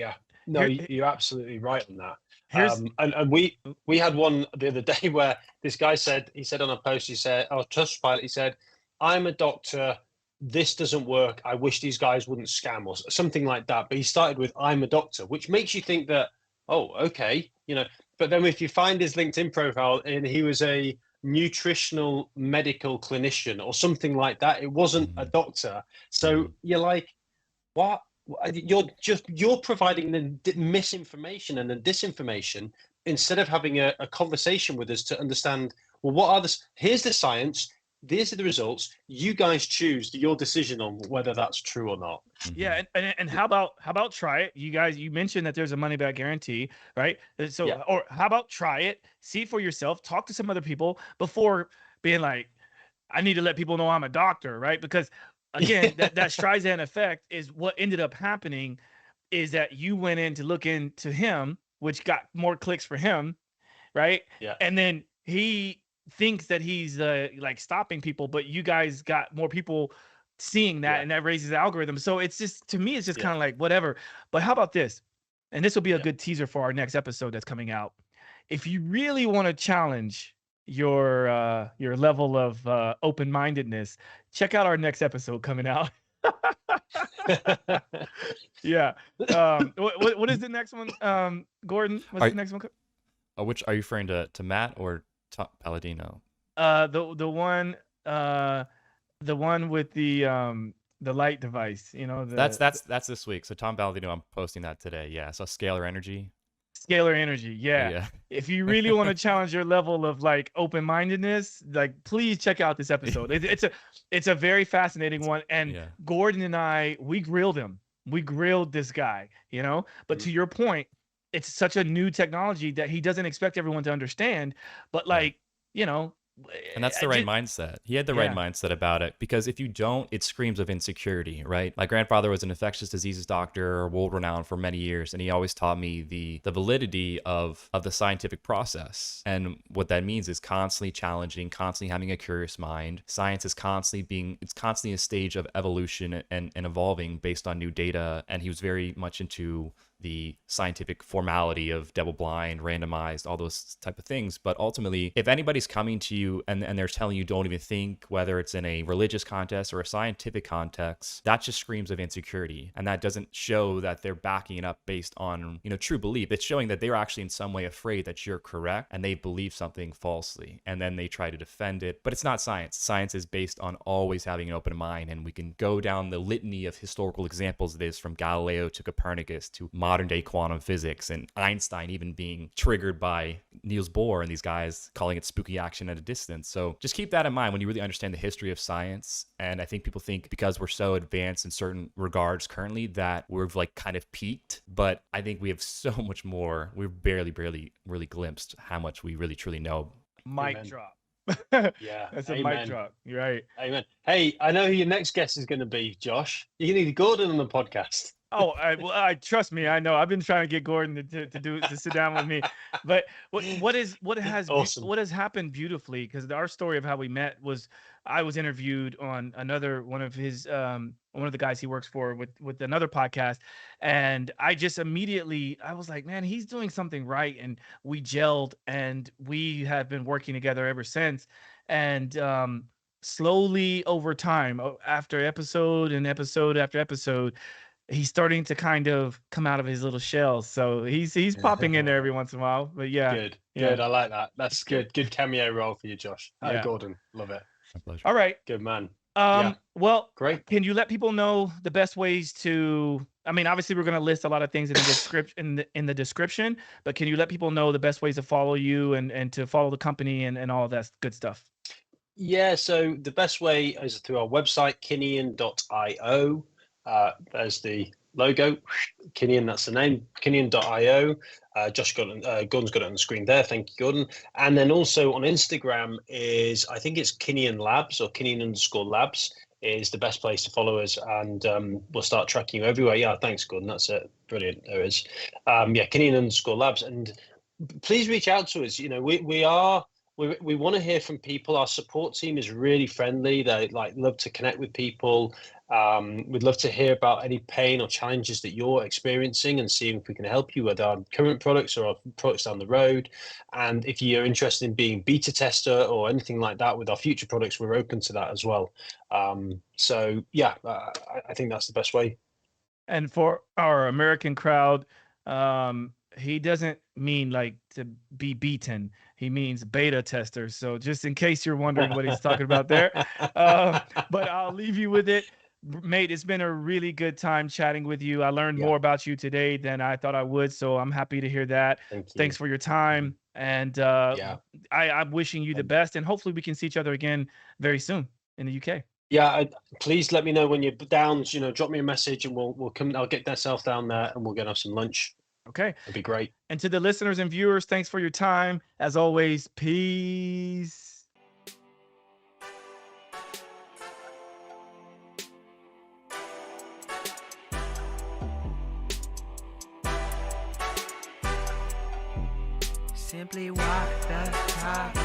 no, you're absolutely right on that. And we had one the other day where this guy said on a post, he said, Trustpilot, he said, "I'm a doctor. This doesn't work. I wish these guys wouldn't scam," or something like that. But he started with "I'm a doctor," which makes you think that, oh, okay, you know. But then if you find his LinkedIn profile, and he was a nutritional medical clinician or something like that, it wasn't a doctor. So you're like, what? You're providing the misinformation and the disinformation instead of having a conversation with us to understand, well, what are here's the science, these are the results, you guys choose your decision on whether that's true or not. And how about try it? You mentioned that there's a money back guarantee, right? So or how about try it, see for yourself, talk to some other people before being like, I need to let people know I'm a doctor, right? Because again, that Streisand effect is what ended up happening, is that you went in to look into him, which got more clicks for him, right? And then he thinks that he's like stopping people, but you guys got more people seeing that, and that raises the algorithm. So it's just, to me, it's just kind of like whatever. But how about this? And this will be a good teaser for our next episode that's coming out. If you really want to challenge your level of open-mindedness, check out our next episode coming out. What is the next one, Gordon? What's the next one? Which are you referring to Matt or Palladino? The one with the light device, you know. That's this week. So Tom Palladino, I'm posting that today. Yeah, so scalar energy. Scalar energy. Yeah. Yeah. If you really want to challenge your level of like open-mindedness, like please check out this episode. It's a very fascinating one. And Yeah. Gordon and I, we grilled him. We grilled this guy, you know, but to your point, it's such a new technology that he doesn't expect everyone to understand, but like, you know, and that's the right mindset. He had the right mindset about it, because if you don't, it screams of insecurity, right? My grandfather was an infectious diseases doctor, world renowned for many years, and he always taught me the validity of the scientific process. And what that means is constantly challenging, constantly having a curious mind. Science is constantly a stage of evolution and evolving based on new data. And he was very much into the scientific formality of double-blind, randomized, all those type of things. But ultimately, if anybody's coming to you and they're telling you don't even think, whether it's in a religious context or a scientific context, that just screams of insecurity. And that doesn't show that they're backing it up based on, you know, true belief. It's showing that they're actually in some way afraid that you're correct and they believe something falsely, and then they try to defend it. But it's not science. Science is based on always having an open mind, and we can go down the litany of historical examples of this, from Galileo to Copernicus to modern day quantum physics, and Einstein even being triggered by Niels Bohr and these guys calling it spooky action at a distance. So just keep that in mind when you really understand the history of science. And I think people think because we're so advanced in certain regards currently that we've like kind of peaked, but I think we have so much more. We've barely really glimpsed how much we really truly know. Mic drop. Yeah, that's a mic drop. You're right. Amen. Hey, I know who your next guest is going to be, Josh. You need Gordon on the podcast. Oh, I trust me. I know. I've been trying to get Gordon to sit down with me. But what has happened beautifully, because our story of how we met was I was interviewed on one of the guys he works for with another podcast, and I just immediately I was like, man, he's doing something right, and we gelled, and we have been working together ever since. And slowly over time, after episode after episode, he's starting to kind of come out of his little shell. So he's popping in there every once in a while. But yeah. Good. I like that. That's good. Good cameo role for you, Josh. Hi, Yeah. Gordon. Love it. My pleasure. All right. Good man. Well, Great. can you let people know the best ways to, I mean, obviously we're going to list a lot of things in the description, in the description, but can you let people know the best ways to follow you and to follow the company and all of that good stuff? Yeah, so the best way is through our website, Kineon.io. There's the logo, Kineon, that's the name, Kineon.io. Gordon's got it on the screen there. Thank you, Gordon. And then also on Instagram is, I think it's Kineon Labs or Kineon_Labs is the best place to follow us. And we'll start tracking you everywhere. Yeah, thanks, Gordon. That's it. Brilliant. There it is. Kineon_Labs. And please reach out to us. You know, we want to hear from people. Our support team is really friendly. They love to connect with people. We'd love to hear about any pain or challenges that you're experiencing and see if we can help you with our current products or our products down the road. And if you're interested in being beta tester or anything like that with our future products, we're open to that as well. I think that's the best way. And for our American crowd, he doesn't mean like to be beaten. He means beta tester. So just in case you're wondering what he's talking about there, but I'll leave you with it. Mate, it's been a really good time chatting with you. I learned more about you today than I thought I would. So I'm happy to hear that. Thanks for your time. And I'm wishing you the best. And hopefully we can see each other again very soon in the UK. Yeah, please let me know when you're down. You know, drop me a message and we'll come. I'll get myself down there and we'll go and have some lunch. Okay. That'd be great. And to the listeners and viewers, thanks for your time. As always, peace. Simply walk the talk.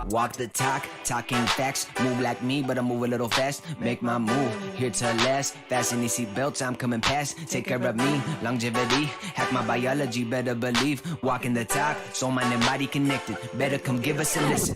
Walk the talk, talking facts. Move like me, but I move a little fast. Make my move, here to last. Fasten these seatbelts, I'm coming past. Take care of me, longevity. Hack my biology, better believe. Walking the talk, soul, mind, and body connected. Better come give us a listen.